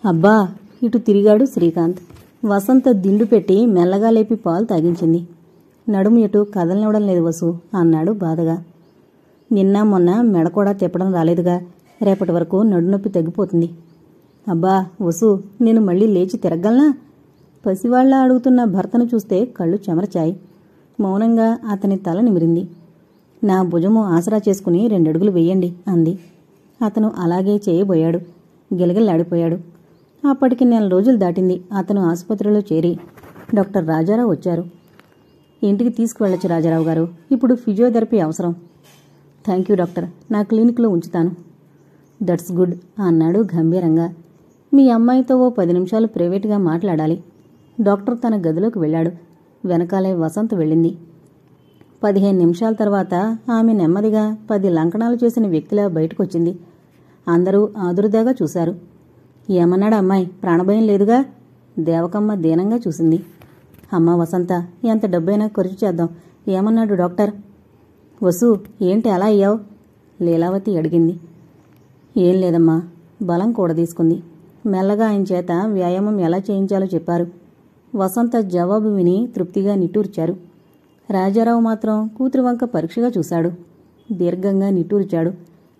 అబ్బా! ఇటు తిరిగాడు శ్రీకాంత్. వసంత దిండు పెట్టి మెల్లగా లేపి పాలు తాగించింది. నడుము ఎటు కదలనివ్వడం లేదు వసు అన్నాడు బాధగా. నిన్న మొన్న మెడ కూడా తిప్పడం రాలేదుగా, రేపటి వరకు నడునొప్పి తగ్గిపోతుంది. అబ్బా వసు, నేను మళ్ళీ లేచి తిరగలనా? పసివాళ్ల అడుగుతున్న భర్తను చూస్తే కళ్ళు చెమరచాయి. మౌనంగా అతని తల నిమిరింది. నా భుజము ఆసరా చేసుకుని 2 అడుగులు వెయ్యండి అంది. అతను అలాగే చేయబోయాడు. గిలగిల్లాడిపోయాడు. అప్పటికి 4 రోజులు దాటింది. అతను ఆసుపత్రిలో చేరి డాక్టర్ రాజారావు వచ్చారు. ఇంటికి తీసుకువెళ్ళొచ్చు రాజారావు గారు, ఇప్పుడు ఫిజియోథెరపీ అవసరం. థ్యాంక్ యూ డాక్టర్, నా క్లినిక్లో ఉంచుతాను. దట్స్ గుడ్ అన్నాడు గంభీరంగా. మీ అమ్మాయితో ఓ 10 నిమిషాలు ప్రైవేటుగా మాట్లాడాలి. డాక్టర్ తన గదిలోకి వెళ్ళాడు. వెనకాలే వసంత్ వెళ్ళింది. 15 నిమిషాల తర్వాత ఆమె నెమ్మదిగా 10 లంకణాలు చేసిన వ్యక్తిలా బయటకొచ్చింది. అందరూ ఆదురుదాగా చూశారు. ఏమన్నాడు అమ్మాయి, ప్రాణభయం లేదుగా? దేవకమ్మ దీనంగా చూసింది. అమ్మా వసంత, ఎంత డబ్బైనా ఖర్చు చేద్దాం. ఏమన్నాడు డాక్టర్? వసు, ఏంటి అలా అయ్యావు? లీలావతి అడిగింది. ఏం లేదమ్మా, బలం కూడదీసుకుంది. మెల్లగా ఆయన చేత వ్యాయామం ఎలా చేయించాలో చెప్పారు. వసంత జవాబు విని తృప్తిగా నిట్టూర్చారు. రాజారావు మాత్రం కూతురు వంక పరీక్షగా చూశాడు. దీర్ఘంగా నిట్టూర్చాడు.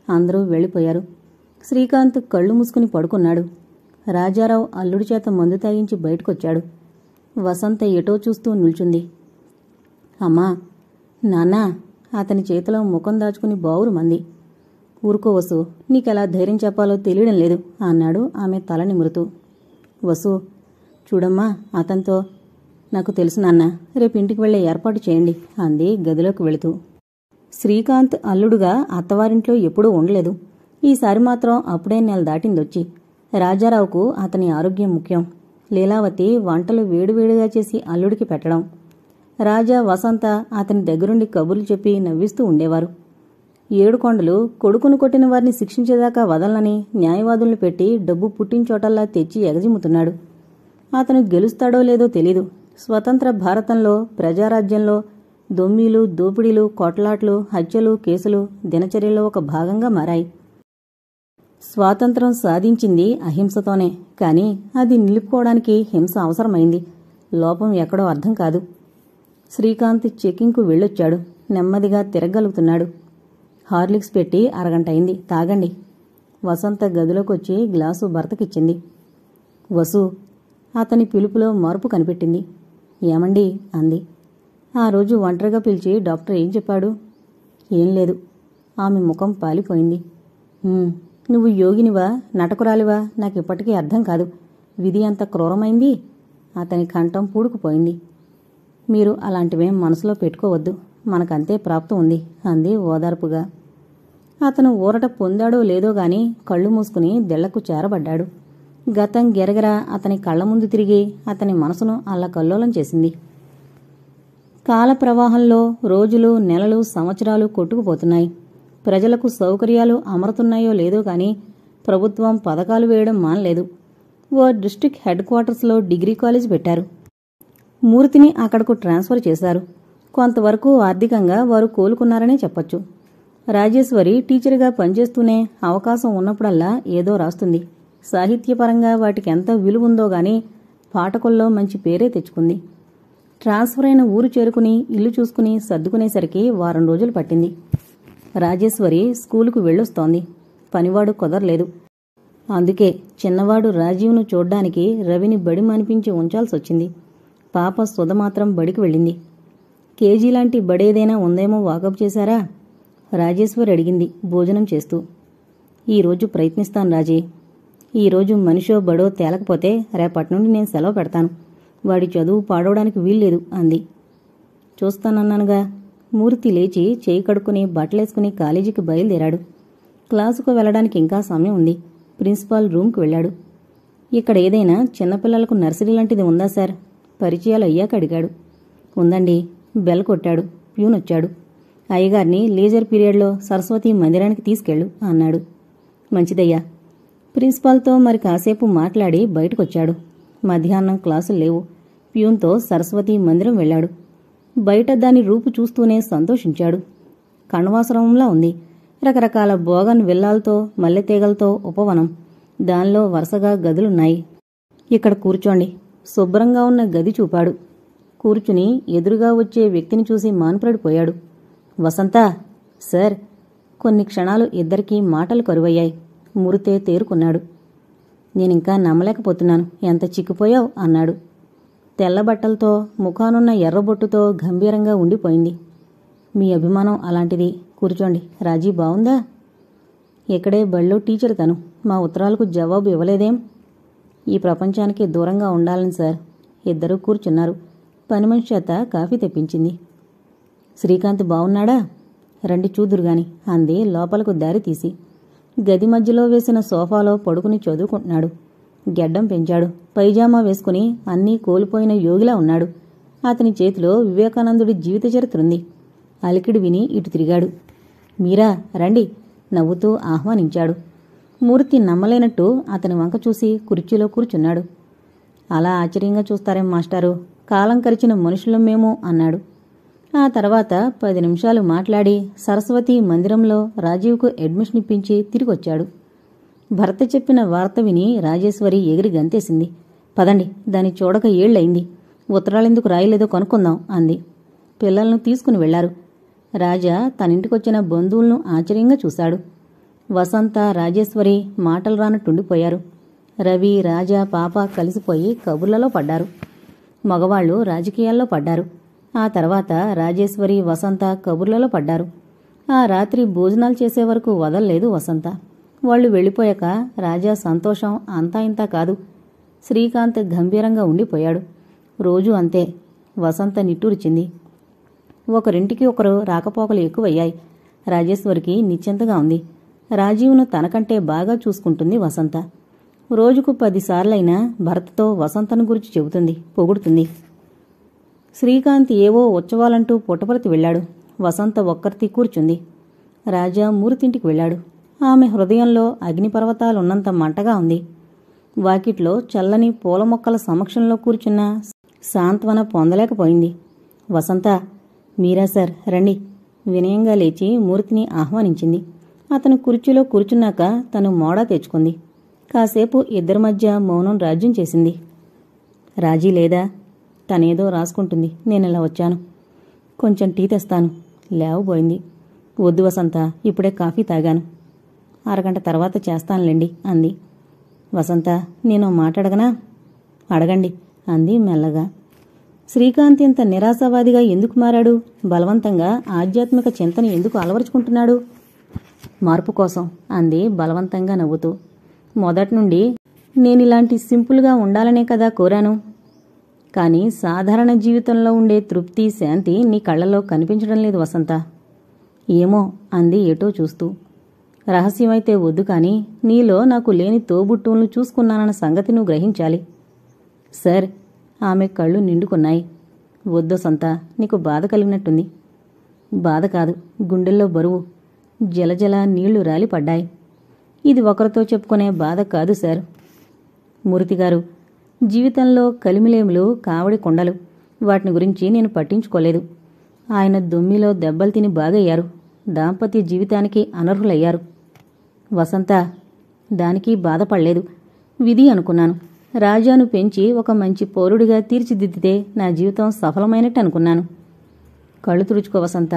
అందరూ వెళ్ళిపోయారు. శ్రీకాంత్ కళ్ళు మూసుకుని పడుకున్నాడు. రాజారావు అల్లుడి చేత మందు తాగించి బయటకొచ్చాడు. వసంత ఎటో చూస్తూ నిల్చుంది. అమ్మా, నాన్నా, అతని చేతిలో ముఖం దాచుకుని బావురు మంది. ఊరుకో వసు, నీకెలా ధైర్యం చెప్పాలో తెలియడం లేదు అన్నాడు ఆమె తల నిమురుతూ. వసు, చూడమ్మా, అతనితో నాకు తెలుసు నాన్న, రేపు ఇంటికి వెళ్లే ఏర్పాటు చేయండి అంది గదిలోకి వెళుతూ. శ్రీకాంత్ అల్లుడుగా అత్తవారింట్లో ఎప్పుడూ ఉండలేదు. ఈసారి మాత్రం అప్పుడే 1 నెల దాటిందొచ్చి. రాజారావుకు అతని ఆరోగ్యం ముఖ్యం. లీలావతి వంటలు వేడివేడిగా చేసి అల్లుడికి పెట్టడం. రాజా, వసంత అతని దగ్గరుండి కబుర్లు చెప్పి నవ్విస్తూ ఉండేవారు. 7 కొండలు కొడుకును కొట్టిన వారిని శిక్షించేదాకా వదలనని న్యాయవాదుల్ని పెట్టి డబ్బు పుట్టించోటల్లా తెచ్చి ఎగజిమ్ముతున్నాడు. అతను గెలుస్తాడో లేదో తెలీదు. స్వతంత్ర భారతంలో, ప్రజారాజ్యంలో దొమ్మీలు, దోపిడీలు, కొట్లాట్లు, హత్యలు, కేసులు దినచర్యలో ఒక భాగంగా మారాయి. స్వాతంత్రం సాధించింది అహింసతోనే, కానీ అది నిలుపుకోవడానికి హింస అవసరమైంది. లోపం ఎక్కడో అర్థం కాదు. శ్రీకాంత్ చెకింగ్కు వెళ్ళొచ్చాడు. నెమ్మదిగా తిరగలుగుతున్నాడు. హార్లిక్స్ పెట్టి అరగంట అయింది, తాగండి. వసంత గదిలోకొచ్చి గ్లాసు భర్తకిచ్చింది. వసు, అతని పిలుపులో మార్పు కనిపెట్టింది. ఏమండి అంది. ఆ రోజు ఒంటరిగా పిలిచి డాక్టర్ ఏం చెప్పాడు? ఏం లేదు. ఆమె ముఖం పాలిపోయింది. నువ్వు యోగినివా, నటకురాలివా, నాకిప్పటికీ అర్థం కాదు. విధి అంత క్రూరమైంది. అతని కంఠం పూడుకుపోయింది. మీరు అలాంటివేం మనసులో పెట్టుకోవద్దు, మనకంతే ప్రాప్తం ఉంది అంది ఓదార్పుగా. అతను ఊరట పొందాడో లేదో గాని కళ్ళు మూసుకుని దిళ్లకు చేరబడ్డాడు. గతం గిరగిర అతని కళ్ల ముందు తిరిగి అతని మనసును అల్లకల్లోలం చేసింది. కాల ప్రవాహంలో రోజులు, నెలలు, సంవత్సరాలు కొట్టుకుపోతున్నాయి. ప్రజలకు సౌకర్యాలు అమరుతున్నాయో లేదో గాని ప్రభుత్వం పథకాలు వేయడం మానలేదు. ఓ డిస్ట్రిక్ట్ హెడ్ క్వార్టర్స్లో డిగ్రీ కాలేజ్ పెట్టారు. మూర్తిని అక్కడకు ట్రాన్స్ఫర్ చేశారు. కొంతవరకు ఆర్థికంగా వారు కోలుకున్నారనే చెప్పొచ్చు. రాజేశ్వరి టీచర్గా పనిచేస్తూనే అవకాశం ఉన్నప్పుడల్లా ఏదో రాస్తుంది. సాహిత్యపరంగా వాటికెంత విలువుందో గాని పాఠకుల్లో మంచి పేరే తెచ్చుకుంది. ట్రాన్స్ఫర్ అయిన ఊరు చేరుకుని ఇల్లు చూసుకుని సర్దుకునేసరికి 1 వారం రోజులు పట్టింది. రాజేశ్వరి స్కూలుకు వెళ్ళొస్తోంది. పనివాడు కుదరలేదు. అందుకే చిన్నవాడు రాజీవ్ను చూడ్డానికి రవిని బడి మానిపించి ఉంచాల్సొచ్చింది. పాప సుధ మాత్రం బడికి వెళ్ళింది. కేజీలాంటి బడేదైనా ఉందేమో వాకప్ చేశారా? రాజేశ్వరి అడిగింది భోజనం చేస్తూ. ఈరోజు ప్రయత్నిస్తాను రాజీ. ఈరోజు మనిషో బడో తేలకపోతే రేపటి నుండి నేను సెలవు పెడతాను. వాడి చదువు పాడవడానికి వీల్లేదు అంది. చూస్తానన్నానుగా. మూర్తి లేచి చేయి కడుక్కుని బట్టలేసుకుని కాలేజీకి బయలుదేరాడు. క్లాసుకు వెళ్లడానికి ఇంకా సమయం ఉంది. ప్రిన్సిపాల్ రూమ్కి వెళ్ళాడు. ఇక్కడ ఏదైనా చిన్నపిల్లలకు నర్సరీ లాంటిది ఉందా సార్? పరిచయాలు అయ్యాక అడిగాడు. ఉందండి. బెల్ కొట్టాడు. ప్యూన్ వచ్చాడు. అయ్యగారిని లీజర్ పీరియడ్లో సరస్వతి మందిరానికి తీసుకెళ్ళు అన్నాడు. మంచిదయ్యా. ప్రిన్సిపాల్తో మరి కాసేపు మాట్లాడి బయటకొచ్చాడు. మధ్యాహ్నం క్లాసులు లేవు. ప్యూన్తో సరస్వతి మందిరం వెళ్ళాడు. బయట దాని రూపు చూస్తూనే సంతోషించాడు. కణవాసరంలా ఉంది. రకరకాల బోగన్ విల్లాలతో, మల్లెతీగలతో ఉపవనం. దానిలో వరుసగా గదులున్నాయి. ఇక్కడ కూర్చోండి. శుభ్రంగా ఉన్న గది చూపాడు. కూర్చుని ఎదురుగా వచ్చే వ్యక్తిని చూసి మాన్పడిపోయాడు. వసంత సార్. కొన్ని క్షణాలు ఇద్దరికీ మాటలు కరువయ్యాయి. మురితే తేరుకున్నాడు. నేనింకా నమ్మలేకపోతున్నాను. ఎంత చిక్కిపోయావు అన్నాడు. తెల్లబట్టలతో ముఖానున్న ఎర్రబొట్టుతో గంభీరంగా ఉండిపోయింది. మీ అభిమానం అలాంటిది. కూర్చోండి. రాజీ బావుందా? ఇక్కడే బళ్ళో టీచర్ తను. మా ఉత్తరాలకు జవాబు ఇవ్వలేదేం? ఈ ప్రపంచానికి దూరంగా ఉండాలని సార్. ఇద్దరూ కూర్చున్నారు. పని మనిషి చేత కాఫీ తెప్పించింది. శ్రీకాంత్ బావున్నాడా? రండి చూదురుగాని అంది లోపలకు దారి తీసి. గది మధ్యలో వేసిన సోఫాలో పడుకుని చదువుకుంటున్నాడు. గెడ్డం పెంచాడు. పైజామా వేసుకుని అన్నీ కోల్పోయిన యోగిలా ఉన్నాడు. అతని చేతిలో వివేకానందుడి జీవిత చరిత్రుంది. అలికిడి విని ఇటు తిరిగాడు. మీరా రండి నవ్వుతూ ఆహ్వానించాడు. మూర్తి నమ్మలేనట్టు అతని వంక చూసి కుర్చీలో కూర్చున్నాడు. అలా ఆశ్చర్యంగా చూస్తారేం మాస్టారు? కాలం కరిచిన మనుషులం మేము అన్నాడు. ఆ తర్వాత 10 నిమిషాలు మాట్లాడి సరస్వతి మందిరంలో రాజీవ్కు అడ్మిషన్ ఇప్పించి తిరిగొచ్చాడు. భర్త చెప్పిన వార్త విని రాజేశ్వరి ఎగిరి గంతేసింది. పదండి, దాన్ని చూడక ఏళ్లయింది. ఉత్తరాలెందుకు రాయలేదో కనుక్కుందాం అంది. పిల్లలను తీసుకుని వెళ్లారు. రాజా తనింటికొచ్చిన బంధువులను ఆశ్చర్యంగా చూశాడు. వసంత రాజేశ్వరి మాటలు రానట్టుండిపోయారు. రవి రాజా పాప కలిసిపోయి కబుర్లలో పడ్డారు. మగవాళ్లు రాజకీయాల్లో పడ్డారు. ఆ తర్వాత రాజేశ్వరి వసంత కబుర్లలో పడ్డారు. ఆ రాత్రి భోజనాలు చేసే వరకు వదల్లేదు వసంత. వాళ్లు వెళ్ళిపోయాక రాజా సంతోషం అంతా ఇంతా కాదు. శ్రీకాంత్ గంభీరంగా ఉండిపోయాడు. రోజూ అంతే. వసంత నిట్టూర్చింది. ఒకరింటికి ఒకరు రాకపోకలు ఎక్కువయ్యాయి. రాజేశ్వరికి నిశ్చింతగా ఉంది. రాజీవ్ను తనకంటే బాగా చూసుకుంటుంది వసంత. రోజుకు 10 సార్లైనా భర్తతో వసంతను గురించి చెబుతుంది, పొగుడుతుంది. శ్రీకాంత్ ఏవో ఉత్సవాలంటూ పుట్టపర్తి వెళ్లాడు. వసంత ఒక్కర్తి కూర్చుంది. రాజా మూర్తింటికి వెళ్లాడు. ఆమె హృదయంలో అగ్నిపర్వతాలున్నంత మంటగా ఉంది. వాకిట్లో చల్లని పూల మొక్కల సమక్షంలో కూర్చున్న సాంత్వన పొందలేకపోయింది. వసంత, మీరా సార్ రండి. వినయంగా లేచి మూర్తిని ఆహ్వానించింది. అతను కుర్చీలో కూర్చున్నాక తను మోడా తెచ్చుకుంది. కాసేపు ఇద్దరి మధ్య మౌనం రాజ్యం చేసింది. రాజీ లేదా? తనేదో రాసుకుంటుంది. నేనిలా వచ్చాను. కొంచెం టీ తెస్తాను. లేవబోయింది. వద్దు వసంత, ఇప్పుడే కాఫీ తాగాను. అరగంట తర్వాత చేస్తానులేండి అంది. వసంత, నేను మాట్లాడగనా? అడగండి అంది మెల్లగా. శ్రీకాంత్ ఇంత నిరాశావాదిగా ఎందుకు మారాడు? బలవంతంగా ఆధ్యాత్మిక చింతన ఎందుకు అలవరుచుకుంటున్నాడు? మార్పు కోసం అంది బలవంతంగా నవ్వుతూ. మొదట్నుండి నేనిలాంటి సింపుల్గా ఉండాలనే కదా కోరాను. కాని సాధారణ జీవితంలో ఉండే తృప్తి, శాంతి నీ కళ్లలో కనిపించడం లేదు వసంత. ఏమో అంది ఎటో చూస్తూ. రహస్యమైతే వద్దు కాని నీలో నాకు లేని తోబుట్టువులను చూసుకున్నానన్న సంగతి నువ్వు గ్రహించాలి. సార్, ఆమె కళ్ళు నిండుకున్నాయి. వద్దు సంత, నీకు బాధ కలిగినట్టుంది. బాధ కాదు, గుండెల్లో బరువు. జలజల నీళ్లు రాలిపడ్డాయి. ఇది ఒకరితో చెప్పుకునే బాధ కాదు సార్. మూర్తిగారు, జీవితంలో కలిమిలేములు కావడి కొండలు. వాటిని గురించి నేను పట్టించుకోలేదు. ఆయన దొమ్మిలో దెబ్బలు తిని బాగయ్యారు. దాంపత్య జీవితానికి అనర్హులయ్యారు. వసంత, దానికి బాధపడలేదు. విధి అనుకున్నాను. రాజాను పెంచి ఒక మంచి పౌరుడిగా తీర్చిదిద్దితే నా జీవితం సఫలమైనట్టు అనుకున్నాను. కళ్ళు తుడుచుకో వసంత.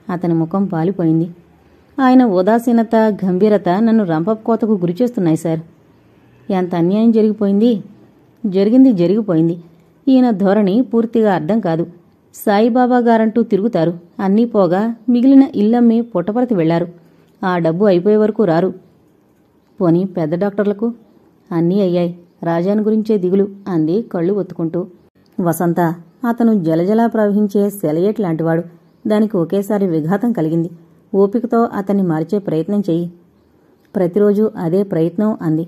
అతని ముఖం పాలిపోయింది. ఆయన ఉదాసీనత, గంభీరత నన్ను రంపకోతకు గురిచేస్తున్నాయి సార్. ఎంత అన్యాయం జరిగిపోయింది. జరిగింది జరిగిపోయింది. ఈయన ధోరణి పూర్తిగా అర్థం కాదు. సాయిబాబా గారంటూ తిరుగుతారు. అన్నీ పోగా మిగిలిన ఇల్లమ్మి పుట్టపర్తి వెళ్లారు. ఆ డబ్బు అయిపోయే వరకు రారు. పోనీ పెద్ద డాక్టర్లకు? అన్నీ అయ్యాయి. రాజాను గురించే దిగులు అంది కళ్ళు ఒత్తుకుంటూ. వసంత, అతను జలజలా ప్రవహించే సెలయేట్ లాంటివాడు. దానికి ఒకేసారి విఘాతం కలిగింది. ఓపికతో అతన్ని మార్చే ప్రయత్నం చెయ్యి. ప్రతిరోజు అదే ప్రయత్నం అంది.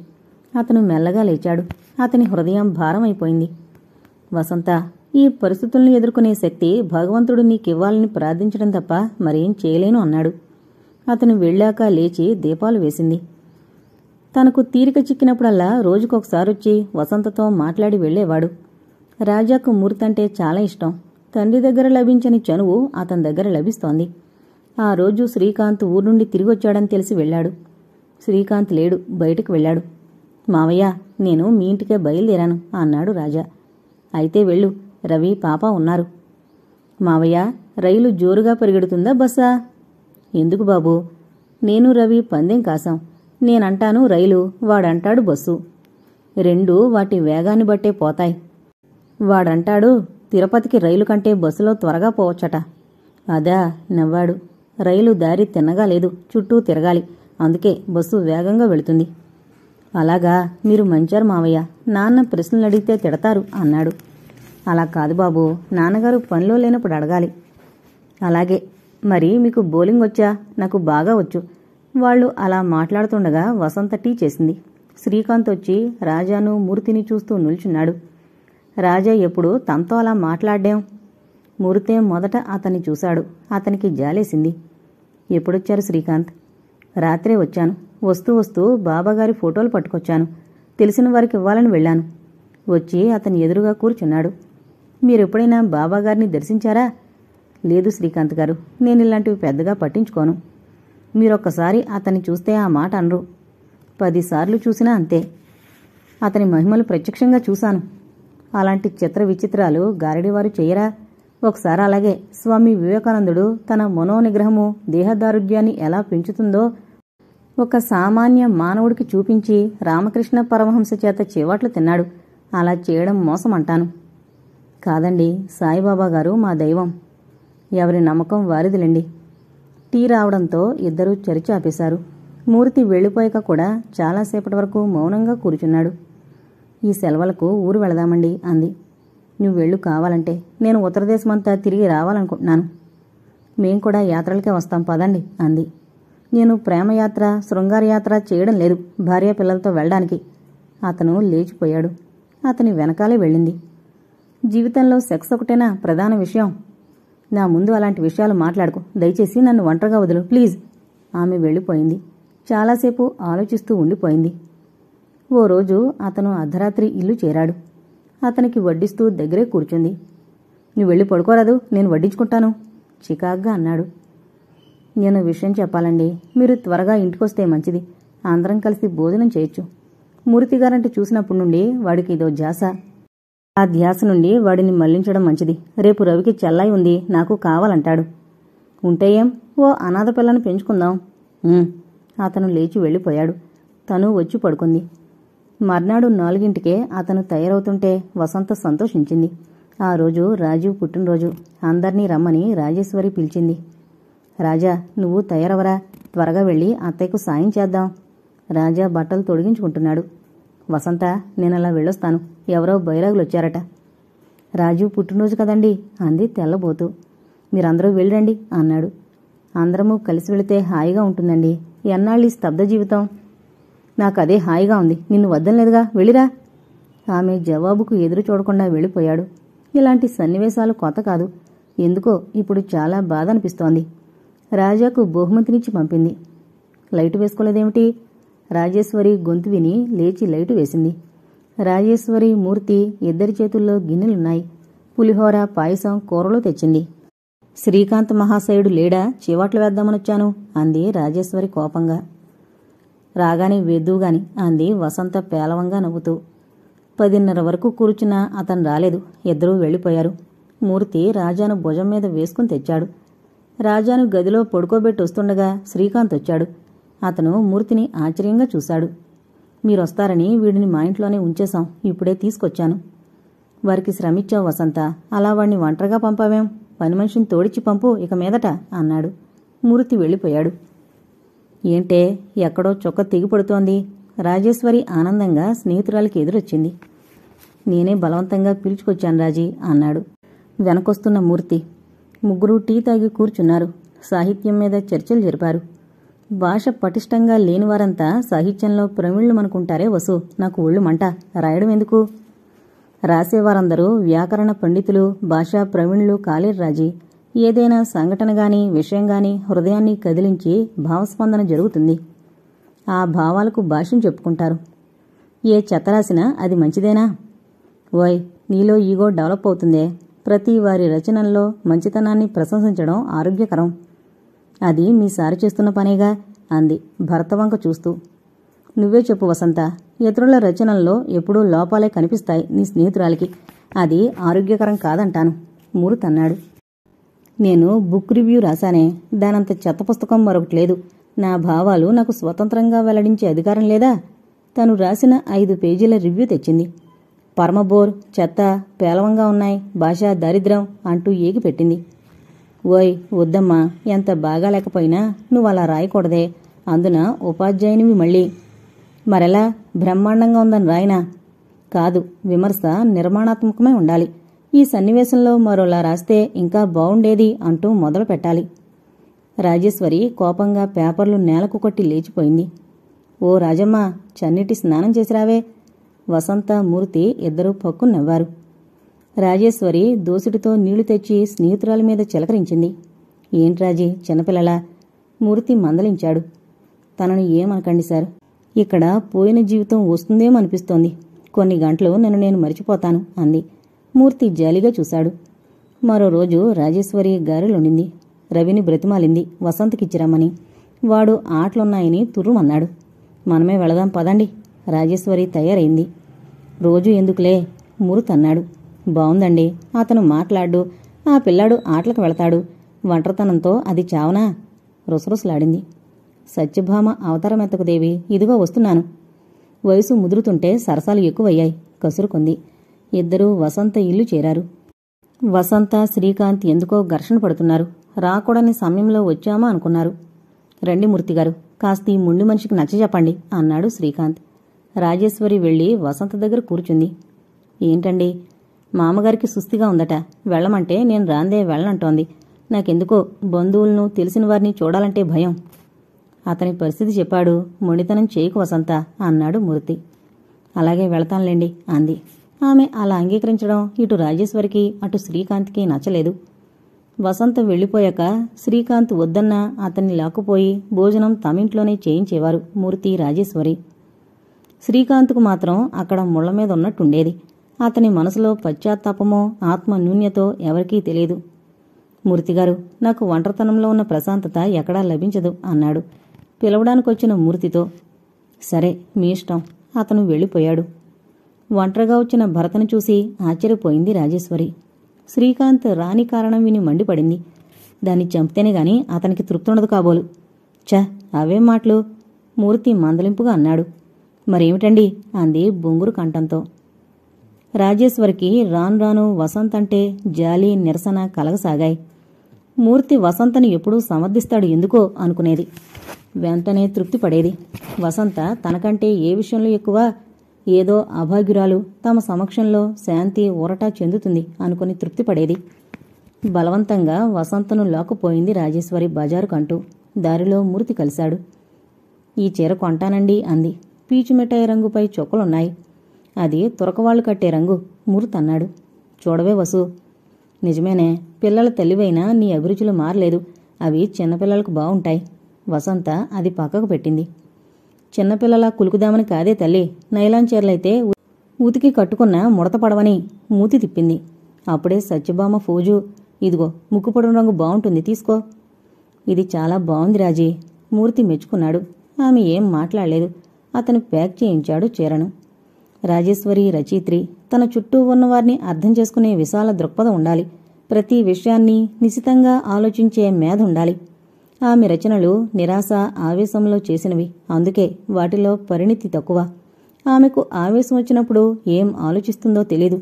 అతను మెల్లగా లేచాడు. అతని హృదయం భారమైపోయింది. వసంత, ఈ పరిస్థితులను ఎదుర్కొనే శక్తి భగవంతుడు నీకివ్వాలని ప్రార్థించడం తప్ప మరేం చేయలేను అన్నాడు. అతను వెళ్ళాక లేచి దీపాలు వేసింది. తనకు తీరిక చిక్కినప్పుడల్లా రోజుకొకసారొచ్చి వసంతతో మాట్లాడి వెళ్లేవాడు. రాజాకు మూర్తంటే చాలా ఇష్టం. తండ్రి దగ్గర లభించని చనువు అతని దగ్గర లభిస్తోంది. ఆ రోజు శ్రీకాంత్ ఊరు నుండి తిరిగొచ్చాడని తెలిసి వెళ్లాడు. శ్రీకాంత్ లేడు, బయటకు వెళ్లాడు. మావయ్య, నేను మీ ఇంటికే బయలుదేరాను అన్నాడు రాజా. అయితే వెళ్ళు, రవి పాప ఉన్నారు. మావయ్య, రైలు జోరుగా పరిగెడుతుందా బస్సా? ఎందుకు బాబూ? నేను రవి పందెం కాశాం. నేనంటాను రైలు, వాడంటాడు బస్సు. రెండూ వాటి వేగాన్ని బట్టే పోతాయి. వాడంటాడు తిరుపతికి రైలు కంటే బస్సులో త్వరగా పోవచ్చట. అదా? నవ్వాడు. రైలు దారి తిన్నగా లేదు, చుట్టూ తిరగాలి. అందుకే బస్సు వేగంగా వెళుతుంది. అలాగా? మీరు మంచారు మావయ్య. నాన్న ప్రశ్నలు అడిగితే తిడతారు అన్నాడు. అలా కాదు బాబూ, నాన్నగారు పనిలో లేనప్పుడు అడగాలి. అలాగే. మరి మీకు బౌలింగ్ వచ్చా? నాకు బాగా వచ్చు. వాళ్ళు అలా మాట్లాడుతుండగా వసంత టీ చేసింది. శ్రీకాంత్ వచ్చి రాజాను మూర్తిని చూస్తూ నిల్చున్నాడు. రాజా ఎప్పుడు తనతో అలా మాట్లాడ్డాం? మూర్తే మొదట అతన్ని చూశాడు. అతనికి జాలేసింది. ఎప్పుడొచ్చారు శ్రీకాంత్? రాత్రే వచ్చాను. వస్తూ వస్తూ బాబాగారి ఫోటోలు పట్టుకొచ్చాను. తెలిసిన వారికి ఇవ్వాలని వెళ్ళాను. వచ్చి అతని ఎదురుగా కూర్చున్నాడు. మీరెప్పుడైనా బాబాగారిని దర్శించారా? లేదు శ్రీకాంత్ గారు, నేను ఇలాంటివి పెద్దగా పట్టించుకోను. మీరొక్కసారి అతన్ని చూస్తే ఆ మాట అనరు. 10 సార్లు చూసినా అంతే. అతని మహిమలు ప్రత్యక్షంగా చూశాను. అలాంటి చిత్ర విచిత్రాలు గారడివారు చెయ్యరా? ఒకసారి అలాగే స్వామి వివేకానందుడు తన మనోనిగ్రహము దేహదారుఢ్యాన్ని ఎలా పెంచుతుందో ఒక సామాన్య మానవుడికి చూపించి రామకృష్ణ పరమహంస చేత చివాట్లు తిన్నాడు. అలా చేయడం మోసం అంటాను. కాదండి, సాయిబాబా గారు మా దైవం. ఎవరి నమ్మకం వారిదిలేండి. టీ రావడంతో ఇద్దరూ చర్చ ఆపేశారు. మూర్తి వెళ్లిపోయాక కూడా చాలాసేపటి వరకు మౌనంగా కూర్చున్నాడు. ఈ సెలవులకు ఊరు వెళదామండి అంది. నువ్వు వెళ్ళు కావాలంటే. నేను ఉత్తరదేశమంతా తిరిగి రావాలనుకుంటున్నాను. మేం కూడా యాత్రలకే వస్తాం పదండి అంది. నేను ప్రేమయాత్ర, శృంగారయాత్ర చేయడం లేదు, భార్యాపిల్లలతో వెళ్ళడానికి. అతను లేచిపోయాడు. అతని వెనకాలే వెళ్ళింది. జీవితంలో సెక్స్ ఒకటేనా ప్రధాన విషయం? నా ముందు అలాంటి విషయాలు మాట్లాడుకో. దయచేసి నన్ను ఒంటరిగా వదులు ప్లీజ్. ఆమె వెళ్ళిపోయింది. చాలాసేపు ఆలోచిస్తూ ఉండిపోయింది. ఓ రోజు అతను అర్ధరాత్రి ఇల్లు చేరాడు. అతనికి వడ్డిస్తూ దగ్గరే కూర్చుంది. నువ్వు వెళ్ళి పడుకోరాదు, నేను వడ్డించుకుంటాను చికాగ్గా అన్నాడు. నేను విషయం చెప్పాలండి, మీరు త్వరగా ఇంటికొస్తే మంచిది. అందరం కలిసి భోజనం చేయొచ్చు. మూర్తిగారంటే చూసినప్పటి నుండి వాడికి ఇదో ధ్యాస. ఆ ధ్యాస నుండి వాడిని మళ్లించడం మంచిది. రేపు రవికి చెల్లాయి ఉంది, నాకు కావాలంటాడు. ఉంటే ఏం, ఓ అనాథ పిల్లను పెంచుకుందాం. అతను లేచి వెళ్ళిపోయాడు. తను వచ్చి పడుకుంది. మర్నాడు 4ంటికే అతను తయారవుతుంటే వసంత సంతోషించింది. ఆ రోజు రాజీవ్ పుట్టినరోజు. అందర్నీ రమ్మని రాజేశ్వరి పిలిచింది. రాజా, నువ్వు తయారవరా, త్వరగా వెళ్ళి అత్తయ్యకు సాయం చేద్దాం. రాజా బట్టలు తొడిగించుకుంటున్నాడు. వసంత, నేనలా వెళ్ళొస్తాను. ఎవరో బైరాగులొచ్చారట. రాజీవ్ పుట్టినరోజు కదండి అంది తెల్లబోతూ. మీరందరూ వెళ్ళండి అన్నాడు. అందరము కలిసి వెళితే హాయిగా ఉంటుందండి. ఎన్నాళ్ళీ స్తబ్ద జీవితం? నాకదే హాయిగా ఉంది. నిన్ను వద్దనలేదుగా, వెళ్ళిరా. ఆమె జవాబుకు ఎదురు చూడకుండా వెళ్ళిపోయాడు. ఇలాంటి సన్నివేశాలు కొత్త కాదు. ఎందుకో ఇప్పుడు చాలా బాధ అనిపిస్తోంది. రాజాకు బహుమతినిచ్చి పంపింది. లైటు వేసుకోలేదేమిటి? రాజేశ్వరి గొంతు విని లేచి లైటు వేసింది. రాజేశ్వరి, మూర్తి ఇద్దరి చేతుల్లో గిన్నెలున్నాయి. పులిహోర, పాయసం, కూరలు తెచ్చింది. శ్రీకాంత్ మహాశయుడు లేడా? చివాట్లు వేద్దామనొచ్చాను అంది రాజేశ్వరి కోపంగా. రాగానే వేద్దువుగాని అంది వసంత పేలవంగా నవ్వుతూ. 10:30 వరకు కూర్చున్నా అతను రాలేదు. ఇద్దరూ వెళ్ళిపోయారు. మూర్తి రాజాను భుజం మీద వేసుకుని తెచ్చాడు. రాజాను గదిలో పడుకోబెట్టి వస్తుండగా శ్రీకాంత్ వచ్చాడు. అతను మూర్తిని ఆశ్చర్యంగా చూశాడు. మీరొస్తారని వీడిని మా ఇంట్లోనే ఉంచేశాం. ఇప్పుడే తీసుకొచ్చాను. వారికి శ్రమిచ్చావు వసంత. అలా వాడిని ఒంటరిగా పంపావేం? పని మనిషిని తోడిచ్చి పంపు ఇక మీదట అన్నాడు. మూర్తి వెళ్ళిపోయాడు. ఏంటే, ఎక్కడో చొక్క తెగిపడుతోంది. రాజేశ్వరి ఆనందంగా స్నేహితురాలికి ఎదురొచ్చింది. నేనే బలవంతంగా పిలుచుకొచ్చాను రాజీ అన్నాడు వెనకొస్తున్న మూర్తి. ముగ్గురు టీ తాగి కూర్చున్నారు. సాహిత్యం మీద చర్చలు జరిపారు. భాష పటిష్టంగా లేనివారంతా సాహిత్యంలో ప్రవీణులమనుకుంటారే వసు. నాకు ఒళ్ళు మంట. రాయడం ఎందుకు? రాసేవారందరూ వ్యాకరణ పండితులు, భాషా ప్రవీణులు కాలేరు రాజీ. ఏదైనా సంఘటనగాని, విషయంగాని హృదయాన్ని కదిలించి భావస్పందన జరుగుతుంది. ఆ భావాలకు భాష్యం చెప్పుకుంటారు. ఏ చెత్త రాసినా అది మంచిదేనా? ఓయ్, నీలో ఈగో డెవలప్ అవుతుందే. ప్రతి వారి రచనల్లో మంచితనాన్ని ప్రశంసించడం ఆరోగ్యకరం. అది మీ సారి చేస్తున్న పనేగా అంది భర్త వంక చూస్తూ. నువ్వే చెప్పు వసంత. ఇతరుల రచనల్లో ఎప్పుడూ లోపాలే కనిపిస్తాయి నీ స్నేహితురాలికి. అది ఆరోగ్యకరం కాదంటాను మూర్తి అన్నాడు. నేను బుక్ రివ్యూ రాశానే, దానంత చెత్త పుస్తకం మరొకటి లేదు. నా భావాలు నాకు స్వతంత్రంగా వెల్లడించే అధికారం లేదా? తను రాసిన 5 పేజీల రివ్యూ తెచ్చింది. పరమబోర్, చెత్త, పేలవంగా ఉన్నాయి, భాషా దారిద్ర్యం అంటూ ఏగి పెట్టింది. ఓయ్ వద్దమ్మా, ఎంత బాగా లేకపోయినా నువ్వలా రాయకూడదే. అందున ఉపాధ్యాయునివి మళ్ళీ. మరెలా? బ్రహ్మాండంగా ఉందని రాయినా? కాదు, విమర్శ నిర్మాణాత్మకమే ఉండాలి. ఈ సన్నివేశంలో మరోలా రాస్తే ఇంకా బావుండేది అంటూ మొదలు పెట్టాలి. రాజేశ్వరి కోపంగా పేపర్లు నేలకు కొట్టి లేచిపోయింది. ఓ రాజమ్మ, చన్నీటి స్నానం చేసిరావే. వసంత, మూర్తి ఇద్దరూ పక్కు నవ్వారు. రాజేశ్వరి దోసిటితో నీళ్లు తెచ్చి స్నేహితురాలి మీద చిలకరించింది. ఏంట్రాజీ, చిన్నపిల్లలా? మూర్తి మందలించాడు. తనను ఏమనకండి సార్. ఇక్కడ పోయిన జీవితం వస్తుందేమనిపిస్తోంది. కొన్ని గంటలు నన్ను నేను మరిచిపోతాను అంది. మూర్తి జాలిగా చూశాడు. మరో రోజు రాజేశ్వరి గారెలుండింది. రవిని బ్రతిమాలింది వసంతకిచ్చిరమ్మని. వాడు ఆటలున్నాయని తుర్రుమన్నాడు. మనమే వెళదాం పదండి. రాజేశ్వరి తయారైంది. రోజు ఎందుకులే మూర్తి అన్నాడు. బావుందండి, అతను మాట్లాడు, ఆ పిల్లాడు ఆటలకు వెళతాడు. ఒంటరితనంతో అది చావనా? రుసరుసలాడింది. సత్యభామ అవతారమెత్తకు దేవి, ఇదిగో వస్తున్నాను. వయసు ముదురుతుంటే సరసాలు ఎక్కువయ్యాయి, కసురుకుంది. ఇద్దరూ వసంత ఇల్లు చేరారు. వసంత, శ్రీకాంత్ ఎందుకో ఘర్షణ పడుతున్నారు. రాకూడని సమయంలో వచ్చామా అనుకున్నారు. రండి మూర్తిగారు, కాస్త ఈ ముండి మనిషికి నచ్చజెప్పండి అన్నాడు శ్రీకాంత్. రాజేశ్వరి వెళ్లి వసంత దగ్గర కూర్చుంది. ఏంటండి? మామగారికి సుస్థిగా ఉందట. వెళ్లమంటే నేను రాందే వెళ్ళనంటోంది. నాకెందుకో బంధువులను, తెలిసిన వారిని చూడాలంటే భయం. అతని పరిస్థితి చెప్పాడు. మొండితనం చేయకు వసంత అన్నాడు మూర్తి. అలాగే వెళతానులేండి అంది. ఆమె అలా అంగీకరించడం ఇటు రాజేశ్వరికి అటు శ్రీకాంత్కి నచ్చలేదు. వసంత వెళ్లిపోయాక శ్రీకాంత్ వద్దన్నా అతన్ని లాక్కుపోయి భోజనం తమింట్లోనే చేయించేవారు మూర్తి, రాజేశ్వరి. శ్రీకాంత్కు మాత్రం అక్కడ ముళ్ల మీద ఉన్నట్టుండేది. అతని మనసులో పశ్చాత్తాపమో ఆత్మన్యూన్యతో ఎవరికీ తెలియదు. మూర్తిగారు, నాకు ఒంటరితనంలో ఉన్న ప్రశాంతత ఎక్కడా లభించదు అన్నాడు పిలవడానికొచ్చిన మూర్తితో. సరే, మీ ఇష్టం. అతను వెళ్ళిపోయాడు. ఒంటరిగా వచ్చిన భరతను చూసి ఆశ్చర్యపోయింది రాజేశ్వరి. శ్రీకాంత్ రాని కారణం విని మండిపడింది. దాన్ని చంపితేనే గాని అతనికి తృప్తుండదు కాబోలు. ఛ, అవేం మాటలు? మూర్తి మందలింపుగా అన్నాడు. మరేమిటండి అంది బొంగురు కంఠంతో. రాజేశ్వరికి రాను రాను వసంత్ అంటే జాలి, నిరసన కలగసాగాయి. మూర్తి వసంతని ఎప్పుడూ సమర్థిస్తాడు ఎందుకో అనుకునేది. వెంటనే తృప్తి పడేది. వసంత తనకంటే ఏ విషయంలో ఎక్కువ? ఏదో అభాగ్యురాలు తమ సమక్షంలో శాంతి, ఊరట చెందుతుంది అనుకుని తృప్తి పడేది. బలవంతంగా వసంతను లాక్కుపోయింది రాజేశ్వరి బజారుకంటూ. దారిలో మూర్తి కలిశాడు. ఈ చీర కొంటానండి అంది. పీచుమిఠాయి రంగుపై చొక్కలున్నాయి. అది తురకవాళ్లు కట్టే రంగు మూర్తి అన్నాడు. చూడవే వసు, నిజమేనే, పిల్లల తల్లివైనా నీ అభిరుచులు మారలేదు. అవి చిన్నపిల్లలకు బావుంటాయి. వసంత అది పక్కకు పెట్టింది. చిన్నపిల్లలా కులుకుదామని కాదే తల్లి, నైలాన్ చీరలైతే ఉతికి కట్టుకున్న ముడత పడవని మూతి తిప్పింది. అప్పుడే సత్యభామ ఫోజు, ఇదిగో ముక్కుపొడిన రంగు బావుంటుంది, తీసుకో. ఇది చాలా బావుంది రాజీ. మూర్తి మెచ్చుకున్నాడు. ఆమె ఏం మాట్లాడలేదు. అతను ప్యాక్ చేయించాడు చీరను. రాజేశ్వరి రచయిత్రి. తన చుట్టూ ఉన్నవారిని అర్థం చేసుకునే విశాల దృక్పథం ఉండాలి. ప్రతి విషయాన్ని నిశితంగా ఆలోచించే మేధ ఉండాలి. ఆమె రచనలు నిరాశ, ఆవేశంలో చేసినవి. అందుకే వాటిలో పరిణితి తక్కువ. ఆమెకు ఆవేశం వచ్చినప్పుడు ఏం ఆలోచిస్తుందో తెలీదు.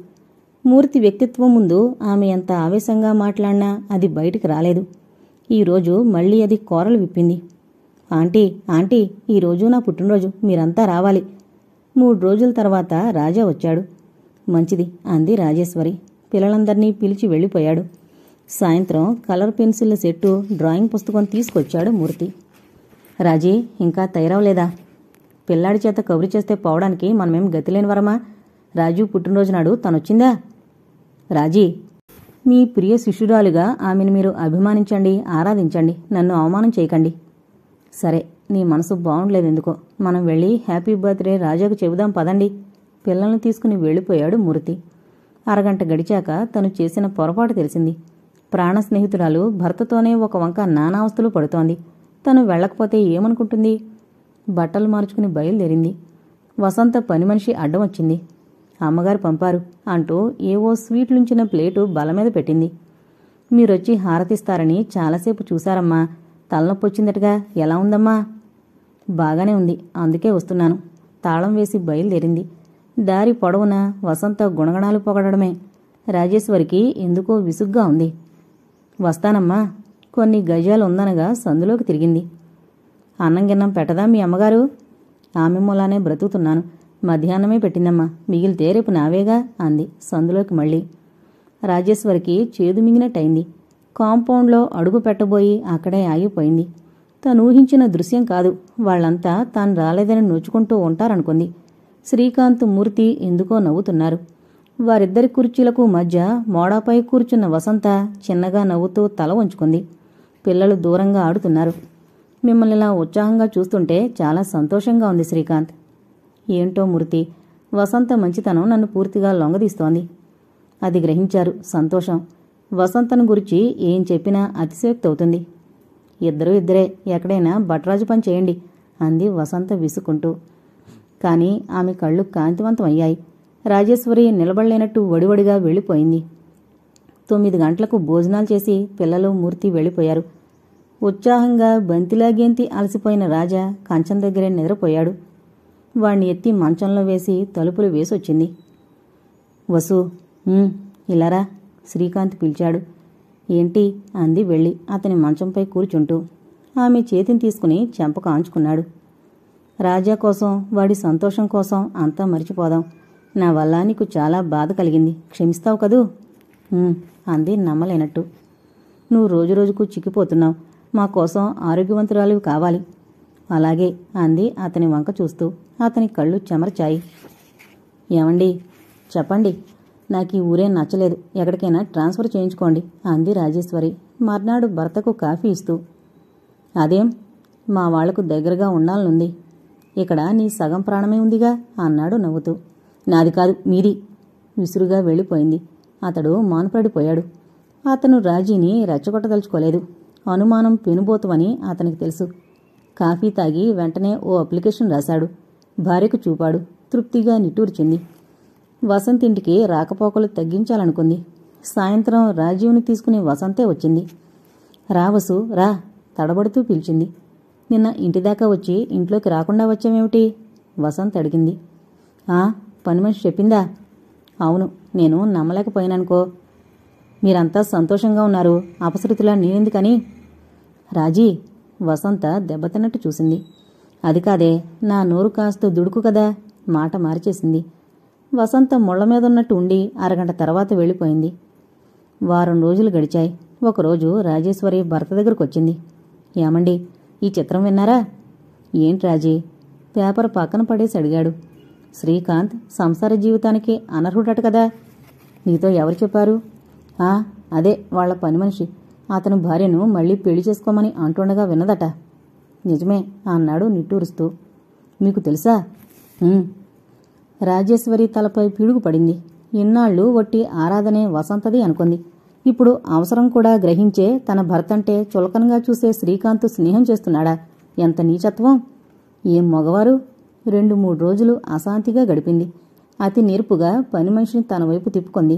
మూర్తి వ్యక్తిత్వం ముందు ఆమె ఎంత ఆవేశంగా మాట్లాడినా అది బయటికి రాలేదు. ఈరోజు మళ్లీ అది కోరలు విప్పింది. ఆంటీ, ఆంటీ, ఈరోజు నా పుట్టినరోజు, మీరంతా రావాలి. 3 రోజుల తర్వాత రాజా వచ్చాడు. మంచిది అంది రాజేశ్వరి. పిల్లలందర్నీ పిలిచి వెళ్ళిపోయాడు. సాయంత్రం కలర్ పెన్సిళ్ల సెట్టు, డ్రాయింగ్ పుస్తకం తీసుకొచ్చాడు మూర్తి. రాజీ, ఇంకా తయారవలేదా? పిల్లాడి చేత కబురు చేస్తే పోవడానికి మనమేం గతిలేని వరమా? రాజు పుట్టినరోజు నాడు తనొచ్చిందా? రాజీ, మీ ప్రియ శిష్యురాలుగా ఆమెను మీరు అభిమానించండి, ఆరాధించండి. నన్ను అవమానం చేయకండి. సరే, నీ మనసు బాగుండలేదెందుకో. మనం వెళ్ళి హ్యాపీ బర్త్డే రాజాకు చెబుదాం పదండి. పిల్లల్ని తీసుకుని వెళ్ళిపోయాడు మూర్తి. అరగంట గడిచాక తను చేసిన పొరపాటు తెలిసింది. ప్రాణ స్నేహితురాలు భర్తతోనే ఒక వంక నానావస్థలు పడుతోంది. తను వెళ్ళకపోతే ఏమనుకుంటుంది? బట్టలు మార్చుకుని బయలుదేరింది. వసంత పని మనిషి అడ్డం వచ్చింది. అమ్మగారు పంపారు అంటూ ఏవో స్వీట్లుంచిన ప్లేటు బలమీద పెట్టింది. మీరొచ్చి హారతిస్తారని చాలాసేపు చూశారమ్మా. తలనొప్పొచ్చిందటగా. ఎలా ఉందమ్మా? బాగానే ఉంది, అందుకే వస్తున్నాను. తాళం వేసి బయలుదేరింది. దారి పొడవునా వసంత గుణగణాలు పొగడమే. రాజేశ్వరికి ఎందుకో విసుగ్గా ఉంది. వస్తానమ్మా. కొన్ని గజాలు ఉందనగా సందులోకి తిరిగింది. అన్నం గిన్నం పెట్టదా మీ అమ్మగారు? ఆమె మూలానే బ్రతుకుతున్నాను. మధ్యాహ్నమే పెట్టిందమ్మా. మిగిలితే రేపు నావేగా అంది సందులోకి మళ్ళీ. రాజేశ్వరికి చేదు మింగినట్టయింది. కాంపౌండ్లో అడుగు పెట్టబోయి అక్కడే ఆగిపోయింది. తను ఊహించిన దృశ్యం కాదు. వాళ్లంతా తాను రాలేదని నోచుకుంటూ ఉంటారనుకుంది. శ్రీకాంత్, మూర్తి ఎందుకో నవ్వుతున్నారు. వారిద్దరి కుర్చీలకు మధ్య మోడాపై కూర్చున్న వసంత చిన్నగా నవ్వుతూ తల వంచుకుంది. పిల్లలు దూరంగా ఆడుతున్నారు. మిమ్మల్నిలా ఉత్సాహంగా చూస్తుంటే చాలా సంతోషంగా ఉంది శ్రీకాంత్. ఏంటో మూర్తి, వసంత మంచితనం నన్ను పూర్తిగా లొంగదీస్తోంది. అది గ్రహించారు. సంతోషం. వసంతను గురించి ఏం చెప్పినా అతిశయోక్తి అవుతుంది. ఇద్దరే ఎక్కడైనా భట్రాజు పని చేయండి అంది వసంత విసుకుంటూ. కాని ఆమె కళ్ళు కాంతివంతమయ్యాయి. రాజేశ్వరి నిలబడలేనట్టు వడివడిగా వెళ్ళిపోయింది. 9 గంటలకు భోజనాలు చేసి పిల్లలు, మూర్తి వెళ్ళిపోయారు. ఉత్సాహంగా బంతిలాగేంతి అలసిపోయిన రాజా కంచం దగ్గరే నిద్రపోయాడు. వాణ్ణి ఎత్తి మంచంలో వేసి తలుపులు వేసొచ్చింది. వసు, ఇలారా శ్రీకాంత్ పిలిచాడు. ఏంటి అంది వెళ్ళి అతని మంచంపై కూర్చుంటూ. ఆమె చేతిని తీసుకుని చెంపకు ఆంచుకున్నాడు. రాజా కోసం, వాడి సంతోషం కోసం అంతా మరిచిపోదాం. నా వల్ల నీకు చాలా బాధ కలిగింది. క్షమిస్తావు కదూ? అంది నమ్మలేనట్టు. నువ్వు రోజురోజుకు చిక్కిపోతున్నావు. మా కోసం ఆరోగ్యవంతురాలివి కావాలి. అలాగే అంది అతని వంక చూస్తూ. అతని కళ్ళు చెమర్చాయి. ఏమండి, చెప్పండి. నాకు ఈ ఊరే నచ్చలేదు. ఎక్కడికైనా ట్రాన్స్ఫర్ చేయించుకోండి అంది రాజేశ్వరి మర్నాడు భర్తకు కాఫీ ఇస్తూ. అదేం, మా వాళ్లకు దగ్గరగా ఉండాలనుంది. ఇక్కడ నీ సగం ప్రాణమే ఉందిగా అన్నాడు నవ్వుతూ. నాది కాదు, మీది విసురుగా వెళ్ళిపోయింది. అతడు మానుపడిపోయాడు. అతను రాజీని రెచ్చగొట్టదలుచుకోలేదు. అనుమానం పెనుబోతువని అతనికి తెలుసు. కాఫీ తాగి వెంటనే ఓ అప్లికేషన్ రాశాడు. భార్యకు చూపాడు. తృప్తిగా నిట్టూర్చింది. వసంతింటికి రాకపోకలు తగ్గించాలనుకుంది. సాయంత్రం రాజీవ్ని తీసుకుని వసంతే వచ్చింది. రావసు రా తడబడుతూ పిలిచింది. నిన్న ఇంటిదాకా వచ్చి ఇంట్లోకి రాకుండా వచ్చామేమిటి? వసంత్ అడిగింది. పని మనిషి చెప్పిందా? అవును, నేను నమ్మలేకపోయినానుకో. మీరంతా సంతోషంగా ఉన్నారు. అపశృతిలా నేనెందుకని? రాజీ, వసంత దెబ్బతిన్నట్టు చూసింది. అది కాదే, నా నోరు కాస్త దుడుకు కదా. మాట మార్చేసింది. వసంత ముళ్ల మీదున్నట్టు ఉండి అరగంట తర్వాత వెళ్ళిపోయింది. వారం రోజులు గడిచాయి. ఒకరోజు రాజేశ్వరి భర్త దగ్గరకొచ్చింది. ఏమండి, ఈ చిత్రం విన్నారా? ఏంటి రాజీ? పేపర్ పక్కన పడేసి అడిగాడు. శ్రీకాంత్ సంసార జీవితానికి అనర్హుడట కదా. నీతో ఎవరు చెప్పారు? అదే వాళ్ల పని మనిషి. అతను భార్యను మళ్లీ పెళ్లి చేసుకోమని అంటుండగా విన్నదట. నిజమే అన్నాడు నిట్టూరుస్తూ. మీకు తెలుసా? రాజేశ్వరి తలపై పిడుగు పడింది. ఇన్నాళ్లు వట్టి ఆరాధనే వసంతది అనుకుంది. ఇప్పుడు అవసరం కూడా గ్రహించే తన భర్తంటే చులకనగా చూసే శ్రీకాంత్ స్నేహం చేస్తున్నాడా? ఎంత నీచత్వం! ఏం మగవారు! 2-3 రోజులు అశాంతిగా గడిపింది. అతి నేర్పుగా పని మనిషిని తన వైపు తిప్పుకుంది.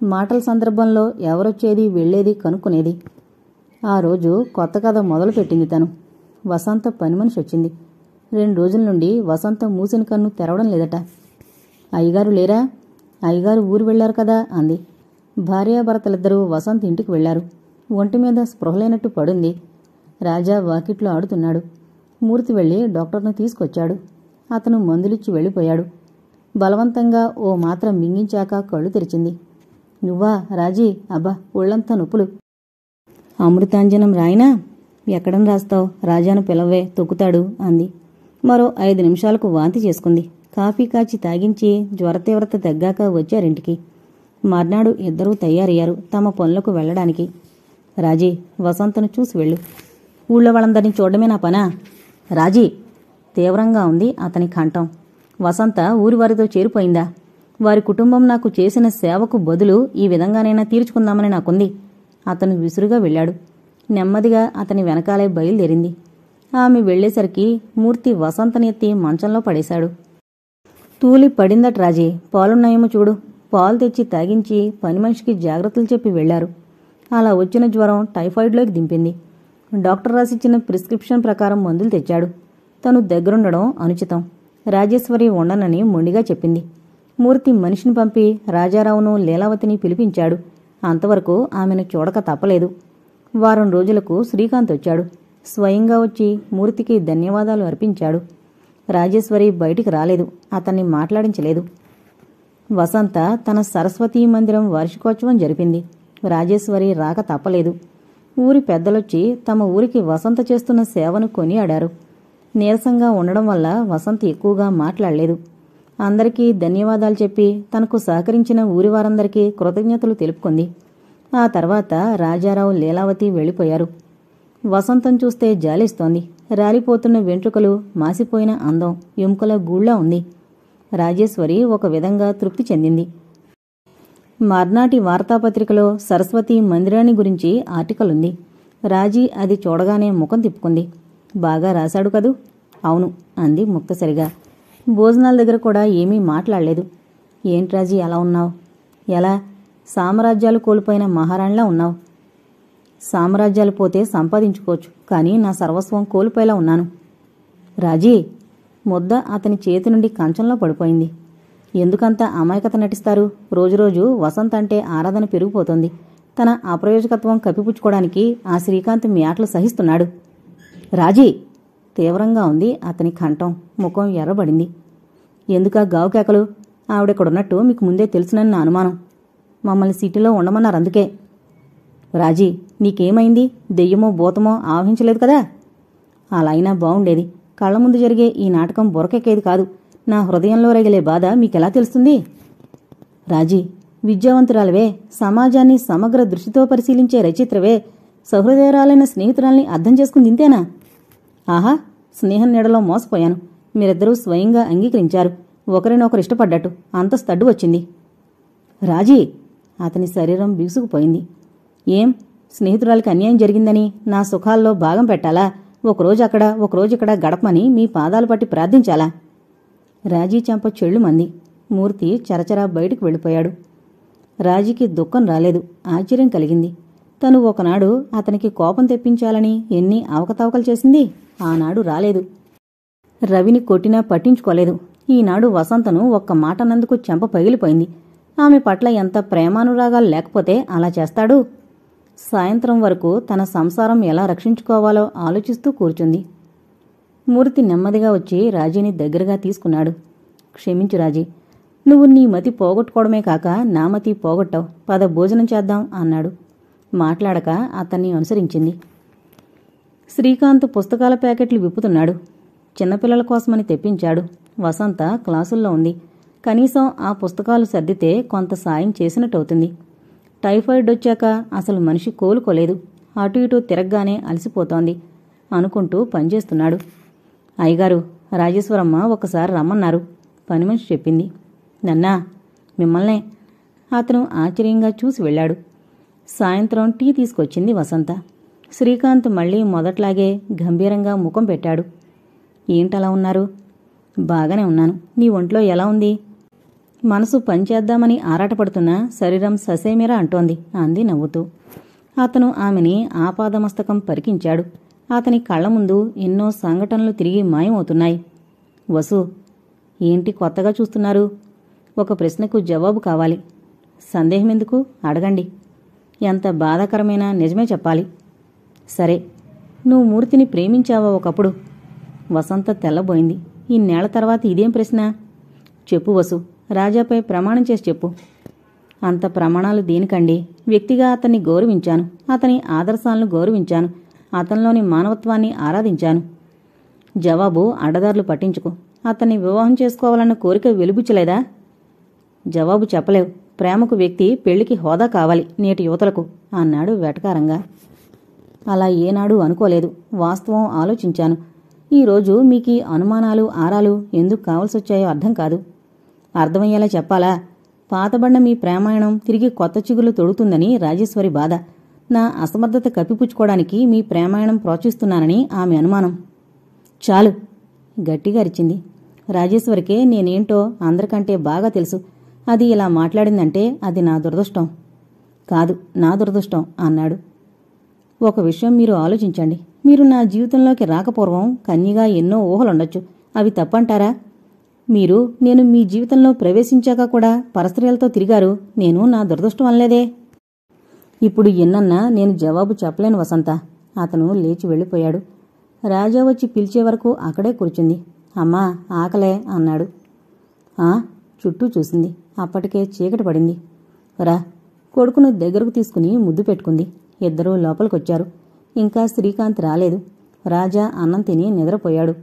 మాటల సందర్భంలో ఎవరొచ్చేది వెళ్లేది కనుక్కునేది. ఆ రోజు కొత్త కథ మొదలుపెట్టింది తను. వసంత పని మనిషి వచ్చింది. 2 రోజుల నుండి వసంత మూసిన కన్ను తెరవడం లేదట. అయ్యగారు లేరా? అయ్యగారు ఊరు వెళ్లారు కదా అంది. భార్యాభర్తలిద్దరూ వసంత్ ఇంటికి వెళ్లారు. ఒంటి మీద స్పృహలేనట్టు పడుంది. రాజా వాకిట్లో ఆడుతున్నాడు. మూర్తి వెళ్లి డాక్టర్ను తీసుకొచ్చాడు. అతను మందులిచ్చి వెళ్ళిపోయాడు. బలవంతంగా ఓ మాత్ర మింగించాక కళ్ళు తెరిచింది. నువ్వా రాజీ? అబ్బా, ఒళ్లంతా నొప్పులు. అమృతాంజనం రాయినా? ఎక్కడని రాస్తావు? రాజాను పిలవే, తొక్కుతాడు అంది. మరో 5 నిమిషాలకు వాంతి చేసుకుంది. కాఫీ కాచి తాగించి జ్వరతీవ్రత తగ్గాక వచ్చారింటికి. మర్నాడు ఇద్దరూ తయారయ్యారు తమ పనులకు వెళ్లడానికి. రాజీ, వసంతను చూసి వెళ్ళు. ఊళ్ళో వాళ్ళందరినీ చూడడమే నా పనా? రాజీ! తీవ్రంగా ఉంది అతని కంఠం. వసంత ఊరి వారితో చేరిపోయిందా? వారి కుటుంబం నాకు చేసిన సేవకు బదులు ఈ విధంగానైనా తీర్చుకుందామని నాకుంది. అతను విసురుగా వెళ్ళాడు. నెమ్మదిగా అతని వెనకాలే బయలుదేరింది. ఆమె వెళ్లేసరికి మూర్తి వసంతని ఎత్తి మంచంలో పడేశాడు. తూలి పడిందట రాజీ, పాలున్నాయేమో చూడు. పాలు తెచ్చి తాగించి పని మనిషికి జాగ్రత్తలు చెప్పి వెళ్లారు. అలా వచ్చిన జ్వరం టైఫాయిడ్లోకి దింపింది. డాక్టర్ రాసిచ్చిన ప్రిస్క్రిప్షన్ ప్రకారం మందులు తెచ్చాడు. తను దగ్గరుండడం అనుచితం. రాజేశ్వరి ఉండనని మొండిగా చెప్పింది. మూర్తి మనిషిని పంపి రాజారావును లీలావతిని పిలిపించాడు. అంతవరకు ఆమెను చూడక తప్పలేదు. వారం రోజులకు శ్రీకాంత్ వచ్చాడు. స్వయంగా వచ్చి మూర్తికి ధన్యవాదాలు అర్పించాడు. రాజేశ్వరి బయటికి రాలేదు, అతన్ని మాట్లాడించలేదు. వసంత తన సరస్వతీ మందిరం వార్షికోత్సవం జరిపింది. రాజేశ్వరి రాక తప్పలేదు. ఊరి పెద్దలొచ్చి తమ ఊరికి వసంత చేస్తున్న సేవను కొనియాడారు. నీరసంగా ఉండడం వల్ల వసంత ఎక్కువగా మాట్లాడలేదు. అందరికీ ధన్యవాదాలు చెప్పి తనకు సహకరించిన ఊరివారందరికీ కృతజ్ఞతలు తెలుపుకుంది. ఆ తర్వాత రాజారావు లీలావతి వెళ్ళిపోయారు. వసంతం చూస్తే జాలిస్తోంది. రాలిపోతున్న వెంట్రుకలు, మాసిపోయిన అందం ఎముకల గూళ్ళా ఉంది. రాజేశ్వరి ఒక విధంగా తృప్తి చెందింది. మర్నాటి వార్తాపత్రికలో సరస్వతి మందిరాన్ని గురించి ఆర్టికల్ ఉంది. రాజీ అది చూడగానే ముఖం తిప్పుకుంది. బాగా రాశాడు కదూ? అవును అంది ముక్తసరిగా. భోజనాల దగ్గర కూడా ఏమీ మాట్లాడలేదు. ఏంట్రాజీ అలా ఉన్నావు? ఎలా? సామ్రాజ్యాలు కోల్పోయిన మహారాణిలా ఉన్నావు. సామ్రాజ్యాలు పోతే సంపాదించుకోవచ్చు, కానీ నా సర్వస్వం కోల్పోయేలా ఉన్నాను. రాజీ! ముద్ద అతని చేతి నుండి కంచంలో పడిపోయింది. ఎందుకంత అమాయకత నటిస్తారు? రోజురోజు వసంత్ అంటే ఆరాధన పెరిగిపోతుంది. తన అప్రయోజకత్వం కప్పిపుచ్చుకోవడానికి ఆ శ్రీకాంత్ మీ ఆటలు సహిస్తున్నాడు. రాజీ! తీవ్రంగా ఉంది అతని కంఠం. ముఖం ఎర్రబడింది. ఎందుకా గావుకేకలు? ఆవిడెక్కడున్నట్టు మీకు ముందే తెలుసునని నా అనుమానం. మమ్మల్ని సిటీలో ఉండమన్నారు అందుకే. రాజీ, నీకేమైంది? దెయ్యమో భూతమో ఆవహించలేదు కదా? అలా అయినా బావుండేది. కళ్ల ముందు జరిగే ఈ నాటకం బురకెక్కేది కాదు. నా హృదయంలో రగిలే బాధ మీకెలా తెలుస్తుంది? రాజీ, విద్యావంతురాలవే, సమాజాన్ని సమగ్ర దృష్టితో పరిశీలించే రచయిత్రవే, సహృదయరాలైన స్నేహితురాల్ని అర్థం చేసుకుంది ఇంతేనా? ఆహా, స్నేహం నీడలో మోసపోయాను. మీరిద్దరూ స్వయంగా అంగీకరించారు. ఒకరినొకరు ఇష్టపడ్డట్టు అంతస్తడ్డు వచ్చింది. రాజీ! అతని శరీరం బిగుసుకుపోయింది. ఏం, స్నేహితురాలికి అన్యాయం జరిగిందని నా సుఖాల్లో భాగం పెట్టాలా? ఒకరోజు అక్కడ ఒకరోజు ఇక్కడ గడపమని మీ పాదాలు పట్టి ప్రార్థించాలా? రాజీ చెంప చెళ్ళుమంది. మూర్తి చరచరా బయటికి వెళ్ళిపోయాడు. రాజీకి దుఃఖం రాలేదు, ఆశ్చర్యం కలిగింది. తను ఒకనాడు అతనికి కోపం తెప్పించాలని ఎన్ని అవకతవకలు చేసింది. ఆనాడు రాలేదు. రవిని కొట్టినా పట్టించుకోలేదు. ఈనాడు వసంతను ఒక్క మాటన్నందుకు చెంప పగిలిపోయింది. ఆమె పట్ల ఎంత ప్రేమానురాగాలు లేకపోతే అలా చేస్తాడు? సాయంత్రం వరకు తన సంసారం ఎలా రక్షించుకోవాలో ఆలోచిస్తూ కూర్చుంది. మూర్తి నెమ్మదిగా వచ్చి రాజీని దగ్గరగా తీసుకున్నాడు. క్షమించు రాజీ, నువ్వు నీ మతి పోగొట్టుకోవడమే కాక నా మతి పోగొట్టావు. పద భోజనం చేద్దాం అన్నాడు. మాట్లాడక అతన్ని అనుసరించింది. శ్రీకాంత్ పుస్తకాల ప్యాకెట్లు విప్పుతున్నాడు. చిన్నపిల్లల కోసమని తెప్పించాడు. వసంత క్లాసుల్లో ఉంది. కనీసం ఆ పుస్తకాలు సర్దితే కొంత సాయం చేసినట్టవుతుంది. టైఫాయిడ్ వచ్చాక అసలు మనిషి కోలుకోలేదు. అటు ఇటు తిరగగానే అలసిపోతోంది అనుకుంటూ పనిచేస్తున్నాడు. అయ్యగారు, రాజేశ్వరమ్మ ఒకసారి రమ్మన్నారు. పని మనిషి చెప్పింది. నన్నా? మిమ్మల్నే. అతను ఆశ్చర్యంగా చూసి వెళ్ళాడు. సాయంత్రం టీ తీసుకొచ్చింది వసంత. శ్రీకాంత్ మళ్లీ మొదట్లాగే గంభీరంగా ముఖం పెట్టాడు. ఏంటలా ఉన్నారు? బాగానే ఉన్నాను. నీ ఒంట్లో ఎలా ఉంది? మనసు పనిచేద్దామని ఆరాటపడుతున్నా శరీరం ససేమిరా అంటోంది అంది నవ్వుతూ. అతను ఆమెని ఆపాదమస్తకం పరికించాడు. అతని కళ్ల ముందు ఎన్నో సంఘటనలు తిరిగి మాయమవుతున్నాయి. వసు, ఏంటి కొత్తగా చూస్తున్నారు? ఒక ప్రశ్నకు జవాబు కావాలి. సందేహమెందుకు? అడగండి. ఎంత బాధాకరమైనా నిజమే చెప్పాలి. సరే, నువ్వు మూర్తిని ప్రేమించావా ఒకప్పుడు? వసంత తెల్లబోయింది. ఇన్నేళ్ల తర్వాత ఇదేం ప్రశ్న? చెప్పు వసు, రాజాపై ప్రమాణం చేసి చెప్పు. అంత ప్రమాణాలు దేనికండి? వ్యక్తిగా అతన్ని గౌరవించాను. అతని ఆదర్శాలను గౌరవించాను. అతనిలోని మానవత్వాన్ని ఆరాధించాను. జవాబు అడ్డదారులు పట్టించుకో. అతన్ని వివాహం చేసుకోవాలన్న కోరిక వెలుబుచ్చలేదా? జవాబు చెప్పలేవు. ప్రేమకు వ్యక్తి, పెళ్లికి హోదా కావాలి నేటి యువతలకు అన్నాడు వెటకారంగా. అలా ఏనాడు అనుకోలేదు. వాస్తవం ఆలోచించాను. ఈరోజు మీకీ అనుమానాలు ఆరాలు ఎందుకు కావలసొచ్చాయో అర్థం కాదు. అర్థమయ్యేలా చెప్పాలా? పాతబడిన మీ ప్రేమాయణం తిరిగి కొత్త చిగులు తొడుగుతుందని రాజేశ్వరి బాధ. నా అసమర్థత కప్పిపుచ్చుకోవడానికి మీ ప్రేమాయణం ప్రోత్సహిస్తున్నానని ఆమె అనుమానం. చాలు గట్టిగా అరిచింది. రాజేశ్వరికే నేనేంటో అందరికంటే బాగా తెలుసు. అది ఇలా మాట్లాడిందంటే అది నా దురదృష్టం. కాదు, నా దురదృష్టం అన్నాడు. ఒక విషయం మీరు ఆలోచించండి. మీరు నా జీవితంలోకి రాకపూర్వం కన్యగా ఎన్నో ఊహలుండొచ్చు. అవి తప్పంటారా? నేను మీ జీవితంలో ప్రవేశించాక కూడా పరస్త్రీలతో తిరిగారు. నేను నా దురదృష్టం అనలేదే. ఇప్పుడు ఎన్నన్నా నేను జవాబు చెప్పలేను వసంత. అతను లేచి వెళ్ళిపోయాడు. రాజా వచ్చి పిలిచే వరకు అక్కడే కూర్చుంది. అమ్మా, ఆకలే అన్నాడు. చుట్టూ చూసింది. అప్పటికే చీకటి పడింది. రా, కొడుకును దగ్గరకు తీసుకుని ముద్దు పెట్టుకుంది. ఇద్దరూ లోపలికొచ్చారు. ఇంకా శ్రీకాంత్ రాలేదు. రాజా అన్నం తిని నిద్రపోయాడు.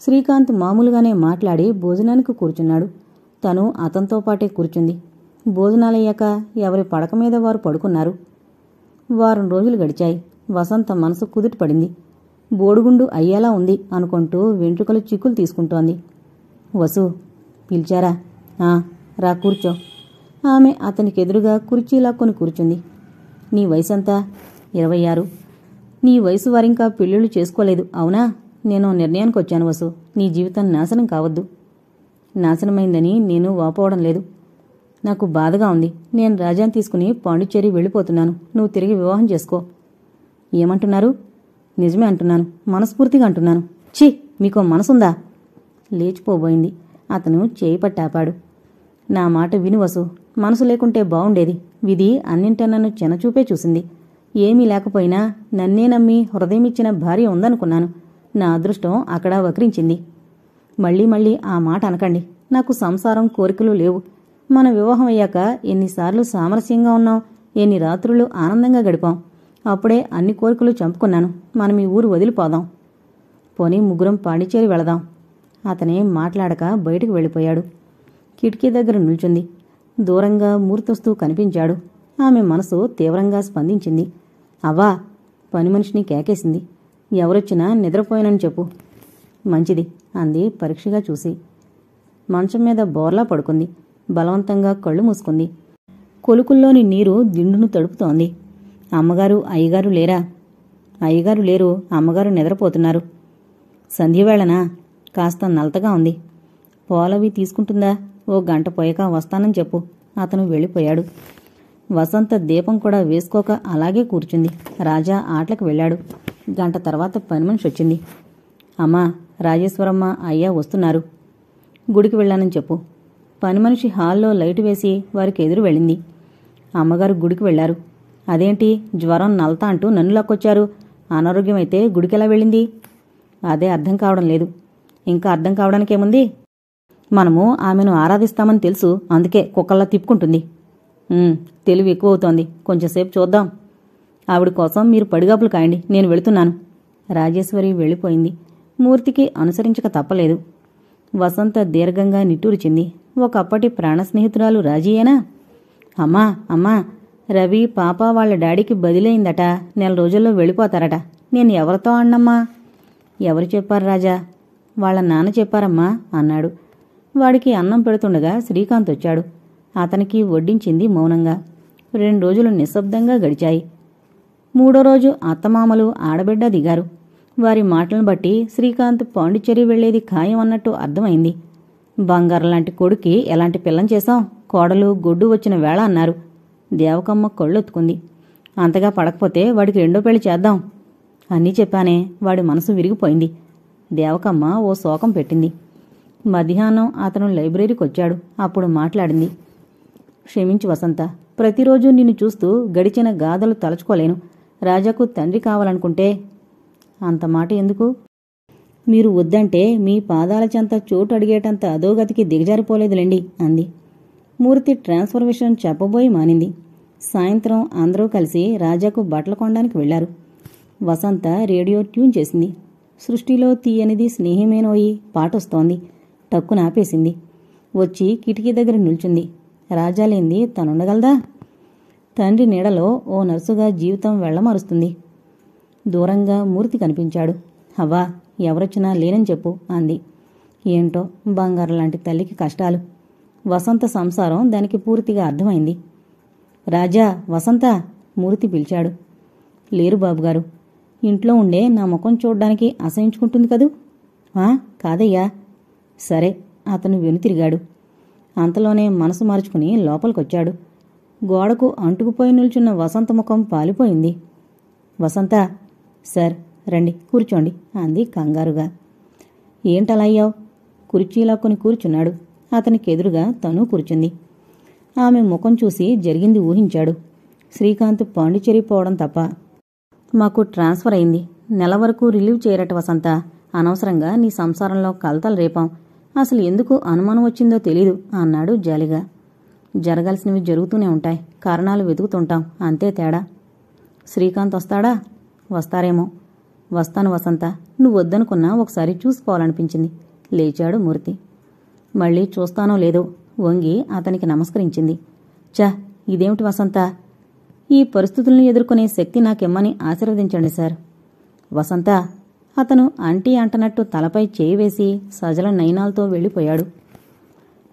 శ్రీకాంత్ మామూలుగానే మాట్లాడి భోజనానికి కూర్చున్నాడు. తను అతనితో పాటే కూర్చుంది. భోజనాలయ్యాక ఎవరి పడక మీద వారు పడుకున్నారు. వారం రోజులు గడిచాయి. వసంత మనసు కుదుట పడింది. బోడుగుండు అయ్యేలా ఉంది అనుకుంటూ వెంట్రుకలు చిక్కులు తీసుకుంటోంది. వసు, పిలిచారా? రా కూర్చో. ఆమె అతనికెదురుగా కుర్చీ లాక్కొని కూర్చుంది. నీ వయసంతా? 26. నీ వయసు వారింకా పెళ్ళిళ్ళు చేసుకోలేదు, అవునా? నేను నిర్ణయానికి వచ్చాను వసు. నీ జీవితం నాశనం కావద్దు. నాశనమైందని నేను వాపోవడం లేదు. నాకు బాధగా ఉంది. నేను రాజాని తీసుకుని పాండిచ్చేరి వెళ్ళిపోతున్నాను. నువ్వు తిరిగి వివాహం చేసుకో. ఏమంటున్నారు? నిజమే అంటున్నాను. మనస్ఫూర్తిగా అంటున్నాను. ఛీ, మీకో మనసుందా? లేచిపోబోయింది. అతను చేయి పట్టాపాడు. నా మాట విను వసు. మనసు లేకుంటే బావుండేది. విధి అన్నింటా నన్ను చెనచూపే చూసింది. ఏమీ లేకపోయినా నన్నే నమ్మి హృదయమిచ్చిన భార్య ఉందనుకున్నాను. నా అదృష్టం అక్కడ వక్రించింది. మళ్ళీ మళ్ళీ ఆ మాట అనకండి. నాకు సంసారం, కోరికలు లేవు. మన వివాహం అయ్యాక ఎన్నిసార్లు సామరస్యంగా ఉన్నాం, ఎన్ని రాత్రులు ఆనందంగా గడిపాం. అప్పుడే అన్ని కోరికలు చంపుకున్నాను. మనం ఈ ఊరు వదిలిపోదాం. పోనీ ముగ్గురం పాండిచ్చేరి వెళదాం. అతనేం మాట్లాడక బయటికి వెళ్ళిపోయాడు. కిటికీ దగ్గర నిల్చుంది. దూరంగా మూర్తొస్తూ కనిపించాడు. ఆమె మనసు తీవ్రంగా స్పందించింది. అవ్వా, పని మనిషిని కేకేసింది. ఎవరొచ్చినా నిద్రపోయానని చెప్పు. మంచిది అంది పరీక్షగా చూసి. మంచం మీద బోర్లా పడుకుంది. బలవంతంగా కళ్ళు మూసుకుంది. కొలుకుల్లోని నీరు దిండును తడుపుతోంది. అమ్మగారు, అయ్యగారు లేరా? అయ్యగారు లేరు. అమ్మగారు నిద్రపోతున్నారు. సంధ్యవేళనా? కాస్త నలతగా ఉంది. పోలవి తీసుకుంటుందా? ఓ గంట పోయాక వస్తానని చెప్పు. అతను వెళ్ళిపోయాడు. వసంత దీపం కూడా వేసుకోక అలాగే కూర్చుంది. రాజా ఆటలకు వెళ్ళాడు. గంట తర్వాత పని మనిషి వచ్చింది. అమ్మా, రాజేశ్వరమ్మ, అయ్యా వస్తున్నారు. గుడికి వెళ్ళానని చెప్పు. పని మనిషి హాల్లో లైటు వేసి వారికి ఎదురు వెళ్ళింది. అమ్మగారు గుడికి వెళ్లారు. అదేంటి జ్వరం, నలత అంటూ నన్ను లాక్కొచ్చారు? అనారోగ్యమైతే గుడికెలా వెళ్ళింది? అదే అర్థం కావడం లేదు. ఇంకా అర్థం కావడానికేముంది? మనము ఆమెను ఆరాధిస్తామని తెలుసు. అందుకే కుక్కల్లా తిప్పుకుంటుంది. తెలివి ఎక్కువవుతోంది. కొంచెంసేపు చూద్దాం. ఆవిడ కోసం మీరు పడిగాపులు కాయండి. నేను వెళుతున్నాను. రాజేశ్వరి వెళ్ళిపోయింది. మూర్తికి అనుసరించక తప్పలేదు. వసంత దీర్ఘంగా నిట్టూర్చింది. ఒకప్పటి ప్రాణస్నేహితురాలు రాజీయేనా? అమ్మా, రవి పాప వాళ్ళ డాడీకి బదిలైందట. నెల రోజుల్లో వెళ్ళిపోతారట. నేను ఎవరితో అన్నమ్మా? ఎవరు చెప్పారు రాజా? వాళ్ళ నాన్న చెప్పారమ్మా అన్నాడు. వాడికి అన్నం పెడుతుండగా శ్రీకాంత్ వచ్చాడు. అతనికి వడ్డించింది మౌనంగా. 2 రోజులు నిశ్శబ్దంగా గడిచాయి. 3వ రోజు అత్తమామలు, ఆడబిడ్డ దిగారు. వారి మాటలను బట్టి శ్రీకాంత్ పాండిచ్చేరి వెళ్లేది ఖాయం అన్నట్టు అర్థమైంది. బంగారంలాంటి కొడుక్కి ఎలాంటి పిల్లం చేశాం? కోడలు గొడ్డు వచ్చిన వేళ అన్నారు. దేవకమ్మ కళ్ళొత్తుకుంది. అంతగా పడకపోతే వాడికి 2వ పెళ్లి చేద్దాం. అన్నీ చెప్పానే. వాడి మనసు విరిగిపోయింది. దేవకమ్మ ఓ శోకం పెట్టింది. మధ్యాహ్నం అతను లైబ్రరీకొచ్చాడు. అప్పుడు మాట్లాడింది. క్షమించు వసంత. ప్రతిరోజు నిన్ను చూస్తూ గడిచిన గాథలు తలుచుకోలేను. రాజాకు తండ్రి కావాలనుకుంటే. అంత మాట ఎందుకు? మీరు వద్దంటే మీ పాదాల చెంత చోటు అడిగేటంత అధోగతికి దిగజారిపోలేదులేండి అంది. మూర్తి ట్రాన్స్ఫర్ విషయం చెప్పబోయి మానింది. సాయంత్రం అందరూ కలిసి రాజాకు బట్టలు కొనడానికి వెళ్లారు. వసంత రేడియో ట్యూన్ చేసింది. సృష్టిలో తీయనిది స్నేహమేనోయి పాటొస్తోంది. టక్కున ఆపేసింది. వచ్చి కిటికీ దగ్గర నిల్చుంది. రాజాలేంది తనుండగలదా? తండ్రి నీడలో ఓ నర్సుగా జీవితం వెళ్లమారుస్తుంది. దూరంగా మూర్తి కనిపించాడు. అవ్వా, ఎవరొచ్చినా లేనని చెప్పు అంది. ఏంటో బంగారంలాంటి తల్లికి కష్టాలు. వసంత సంసారం దానికి పూర్తిగా అర్థమైంది. రాజా, వసంత మూర్తి పిలిచాడు. లేరు బాబుగారు. ఇంట్లో ఉండే నా ముఖం చూడ్డానికి అసహించుకుంటుంది కదూ. కాదయ్యా. సరే, అతను వెనుతిరిగాడు. అంతలోనే మనసు మార్చుకుని లోపలికొచ్చాడు. గోడకు అంటుకుపోయి నిల్చున్న వసంత ముఖం పాలిపోయింది. వసంత, సార్ రండి కూర్చోండి అంది కంగారుగా. ఏంటలా అయ్యావు? కుర్చీలాక్కుని కూర్చున్నాడు. అతనికెదురుగా తను కూర్చుంది. ఆమె ముఖం చూసి జరిగింది ఊహించాడు. శ్రీకాంత్ పాండిచేరి పోవడం తప్ప. మాకు ట్రాన్స్ఫర్ అయింది. నెల వరకు రిలీవ్ చేయరట వసంత. అనవసరంగా నీ సంసారంలో కలతలు రేపాం. అసలు ఎందుకు అనుమానం వచ్చిందో తెలీదు అన్నాడు జాలిగా. జరగాల్సినవి జరుగుతూనే ఉంటాయి. కారణాలు వెతుకుతుంటాం, అంతే తేడా. శ్రీకాంత్ వస్తాడా? వస్తారేమో. వస్తాను వసంత. నువ్వు వద్దనుకున్నా ఒకసారి చూసుకోవాలనిపించింది. లేచాడు మూర్తి. మళ్ళీ చూస్తానో లేదో వంగి అతనికి నమస్కరించింది. చ, ఇదేమిటి వసంత? ఈ పరిస్థితులను ఎదుర్కొనే శక్తి నాకెమ్మని ఆశీర్వదించండి సార్. వసంత, అతను అంటీ అంటనట్టు తలపై చేయి వేసి సజల నయనాలతో వెళ్ళిపోయాడు.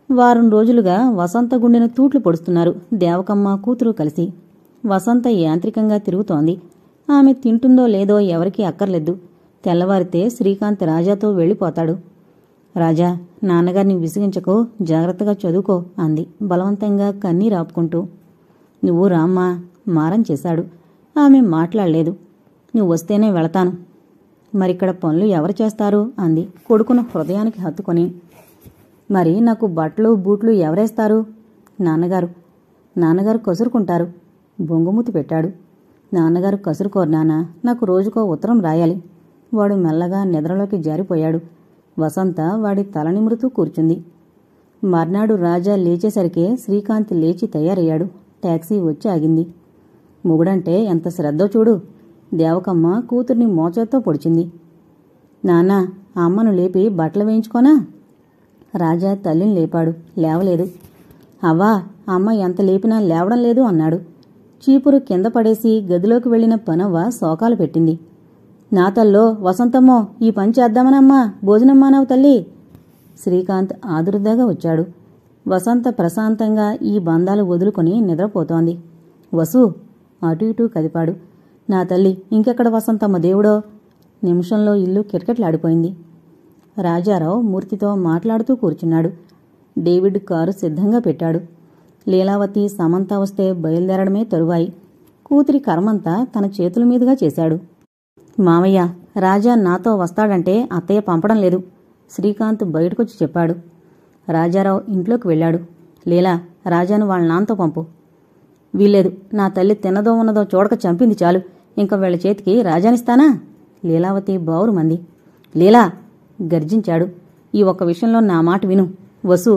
వారం రోజులుగా వసంత గుండెను తూట్లు పొడుస్తున్నారు దేవకమ్మ కూతురు కలిసి. వసంత యాంత్రికంగా తిరుగుతోంది. ఆమె తింటుందో లేదో ఎవరికీ అక్కర్లేదు. తెల్లవారితే శ్రీకాంత్ రాజాతో వెళ్ళిపోతాడు. రాజా, నాన్నగారిని విసిగించకో, జాగ్రత్తగా చదువుకో అంది బలవంతంగా కన్నీరాపుకుంటూ. నువ్వు రామ్మా, మారం చేశాడు. ఆమె మాట్లాడలేదు. నువ్వు వస్తేనే వెళతాను. మరిక్కడ పనులు ఎవరు చేస్తారు అంది కొడుకును హృదయానికి హత్తుకొని. మరి నాకు బట్టలు బూట్లు ఎవరేస్తారు? నాన్నగారు. నాన్నగారు కసురుకుంటారు. బొంగుమూతి పెట్టాడు. నాన్నగారు కసురుకోరు నాన్న. నాకు రోజుకో ఉత్తరం రాయాలి. వాడు మెల్లగా నిద్రలోకి జారిపోయాడు. వసంత వాడి తల నిమురుతూ కూర్చుంది. మర్నాడు రాజా లేచేసరికే శ్రీకాంత్ లేచి తయారయ్యాడు. టాక్సీ వచ్చి ఆగింది. మొగుడంటే ఎంత శ్రద్ధో చూడు. దేవకమ్మ కూతుర్ని మోచేత్తో పొడిచింది. నాన్నా, అమ్మను లేపి బట్టలు వేయించుకోనా? రాజా తల్లిని లేపాడు. లేవలేదు. అవ్వా, అమ్మ ఎంత లేపినా లేవడం లేదు అన్నాడు. చీపురు కింద పడేసి గదిలోకి వెళ్లిన పనవ్వ శోకాలు పెట్టింది. నా తల్లో వసంతమ్మో, ఈ పని చేద్దామనమ్మా, భోజనం మానవు తల్లి. శ్రీకాంత్ ఆదుర్దాగా వచ్చాడు. వసంత ప్రశాంతంగా ఈ బంధాలు వదులుకొని నిద్రపోతోంది. వసు అటు ఇటూ కదిపాడు. నా తల్లి, ఇంకెక్కడ వసంతమ్మ దేవుడో. నిమిషంలో ఇల్లు కిటకిటలాడిపోయింది. రాజారావు మూర్తితో మాట్లాడుతూ కూర్చున్నాడు. డేవిడ్ కారు సిద్ధంగా పెట్టాడు. లీలావతి సమంత వస్తే బయలుదేరడమే తరువాయి. కూతురి కర్మంతా తన చేతుల మీదుగా చేశాడు. మావయ్య, రాజా నాతో వస్తాడంటే అత్తయ్య పంపడం లేదు. శ్రీకాంత్ బయటకొచ్చి చెప్పాడు. రాజారావు ఇంట్లోకి వెళ్ళాడు. లీలా, రాజాను వాళ్ళ నాన్నతో పంపు. వీల్లేదు. నా తల్లి తిన్నదో ఉన్నదో చూడక చంపింది చాలు. ఇంక వీళ్ల చేతికి రాజానిస్తానా? లీలావతి బావురుమంది. లీలా గర్జించాడు. ఈ ఒక్క విషయంలో నా మాట విను. వసు,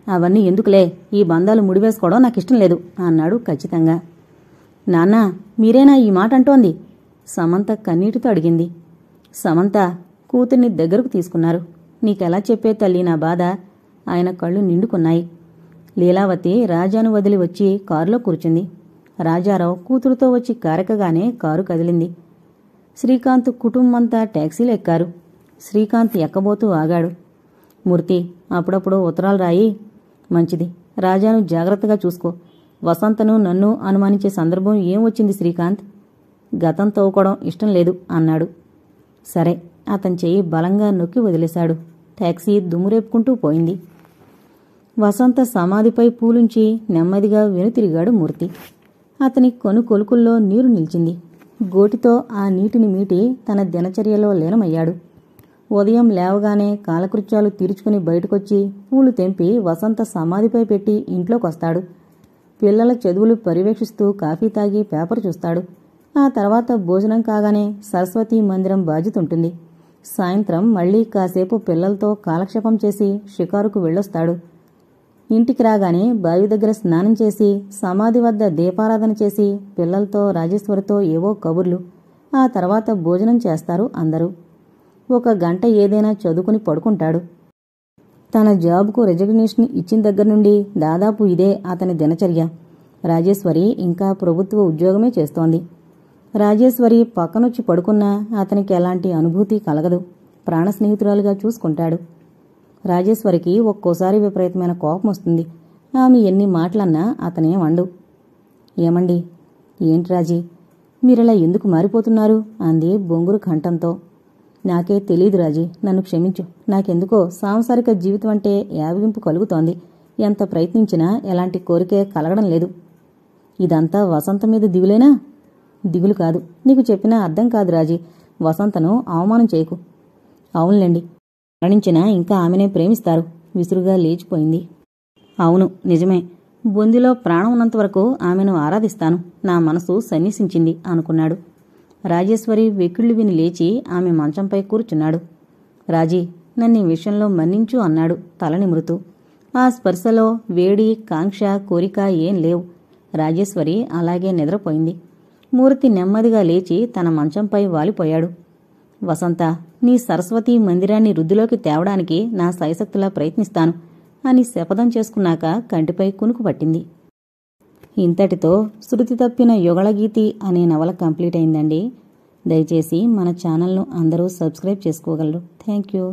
అవన్నీ ఎందుకులే. ఈ బంధాలు ముడివేసుకోవడం నాకిష్టం లేదు అన్నాడు ఖచ్చితంగా. నాన్నా, మీరేనా ఈ మాట అంటోంది? సమంత కన్నీటితో అడిగింది. సమంత కూతుర్ని దగ్గరకు తీసుకున్నారు. నీకెలా చెప్పే తల్లి నా బాధ? ఆయన కళ్ళు నిండుకున్నాయి. లీలావతి రాజాను వదిలి వచ్చి కారులో కూర్చుంది. రాజారావు కూతురుతో వచ్చి కారెక్కగానే కారు కదిలింది. శ్రీకాంత్ కుటుంబంతా టాక్సీలు ఎక్కారు. శ్రీకాంత్ ఎక్కబోతూ ఆగాడు. మూర్తి, అప్పుడప్పుడు ఉత్తరాలు రాయి. మంచిది. రాజాను జాగ్రత్తగా చూసుకో. వసంతను నన్ను అనుమానించే సందర్భం ఏం వచ్చింది శ్రీకాంత్? గతం తవ్వుకోవడం ఇష్టం లేదు అన్నాడు. సరే. అతని చెయ్యి బలంగా నొక్కి వదిలేశాడు. టాక్సీ దుమ్మురేపుకుంటూ పోయింది. వసంత సమాధిపై పూలుంచి నెమ్మదిగా వెనుతిరిగాడు మూర్తి. అతని కొనుకొలుకుల్లో నీరు నిలిచింది. గోటితో ఆ నీటిని మీటి తన దినచర్యలో లీనమయ్యాడు. ఉదయం లేవగానే కాలకృత్యాలు తీర్చుకుని బయటకొచ్చి పూలు తెంపి వసంత సమాధిపై పెట్టి ఇంట్లోకొస్తాడు. పిల్లల చదువులు పర్యవేక్షిస్తూ కాఫీ తాగి పేపర్ చూస్తాడు. ఆ తర్వాత భోజనం కాగానే సరస్వతీ మందిరం బాధ్యతుంటుంది. సాయంత్రం మళ్లీ కాసేపు పిల్లలతో కాలక్షేపం చేసి షికారుకు వెళ్ళొస్తాడు. ఇంటికి రాగానే బావి దగ్గర స్నానం చేసి సమాధి వద్ద దీపారాధన చేసి పిల్లలతో రాజేశ్వరితో ఏవో కబుర్లు. ఆ తర్వాత భోజనం చేస్తారు అందరూ. 1 గంట ఏదైనా చదువుకుని పడుకుంటాడు. తన జాబ్కు రెజిగ్నేషన్ ఇచ్చిన దగ్గర నుండి దాదాపు ఇదే అతని దినచర్య. రాజేశ్వరి ఇంకా ప్రభుత్వ ఉద్యోగమే చేస్తోంది. రాజేశ్వరి పక్కనొచ్చి పడుకున్నా అతనికి ఎలాంటి అనుభూతి కలగదు. ప్రాణ స్నేహితురాలుగా చూసుకుంటాడు. రాజేశ్వరికి ఒక్కోసారి విపరీతమైన కోపం వస్తుంది. ఆమె ఎన్ని మాటలన్నా అతనేం అండు. ఏమండి? ఏంటి రాజీ, మీరిలా ఎందుకు మారిపోతున్నారు? అంది బొంగురు కంఠంతో. నాకే తెలీదు రాజీ, నన్ను క్షమించు. నాకెందుకో సాంసారిక జీవితం అంటే యావగింపు కలుగుతోంది. ఎంత ప్రయత్నించినా ఎలాంటి కోరికే కలగడం లేదు. ఇదంతా వసంత మీద దిగులేనా? దిగులు కాదు. నీకు చెప్పినా అర్థం కాదు రాజీ. వసంతను అవమానం చేయకు. అవునులేండి, మరణించినా ఇంకా ఆమెనే ప్రేమిస్తారు. విసురుగా లేచిపోయింది. అవును, నిజమే. బొందిలో ప్రాణం ఉన్నంతవరకు ఆమెను ఆరాధిస్తాను. నా మనసు సన్యసించింది అనుకున్నాడు. రాజేశ్వరి వెకిళ్లు విని లేచి ఆమె మంచంపై కూర్చున్నాడు. రాజీ, నన్ను ఈ విషయంలో మన్నించు అన్నాడు తల నిమురుతూ. ఆ స్పర్శలో వేడి, కాంక్ష, కోరిక ఏం లేవు. రాజేశ్వరి అలాగే నిద్రపోయింది. మూర్తి నెమ్మదిగా లేచి తన మంచంపై వాలిపోయాడు. వసంత, నీ సరస్వతీ మందిరాన్ని వృద్ధిలోకి తేవడానికి నా శాయశక్తులా ప్రయత్నిస్తాను అని శపథం చేసుకున్నాక కంటిపై కునుకు పట్టింది. ఇంతటితో శృతి తప్పిన యుగళగీతి అనే నవల కంప్లీట్ అయిందండి. దయచేసి మన ఛానల్ను అందరూ సబ్స్క్రైబ్ చేసుకోగలరు. Thank you.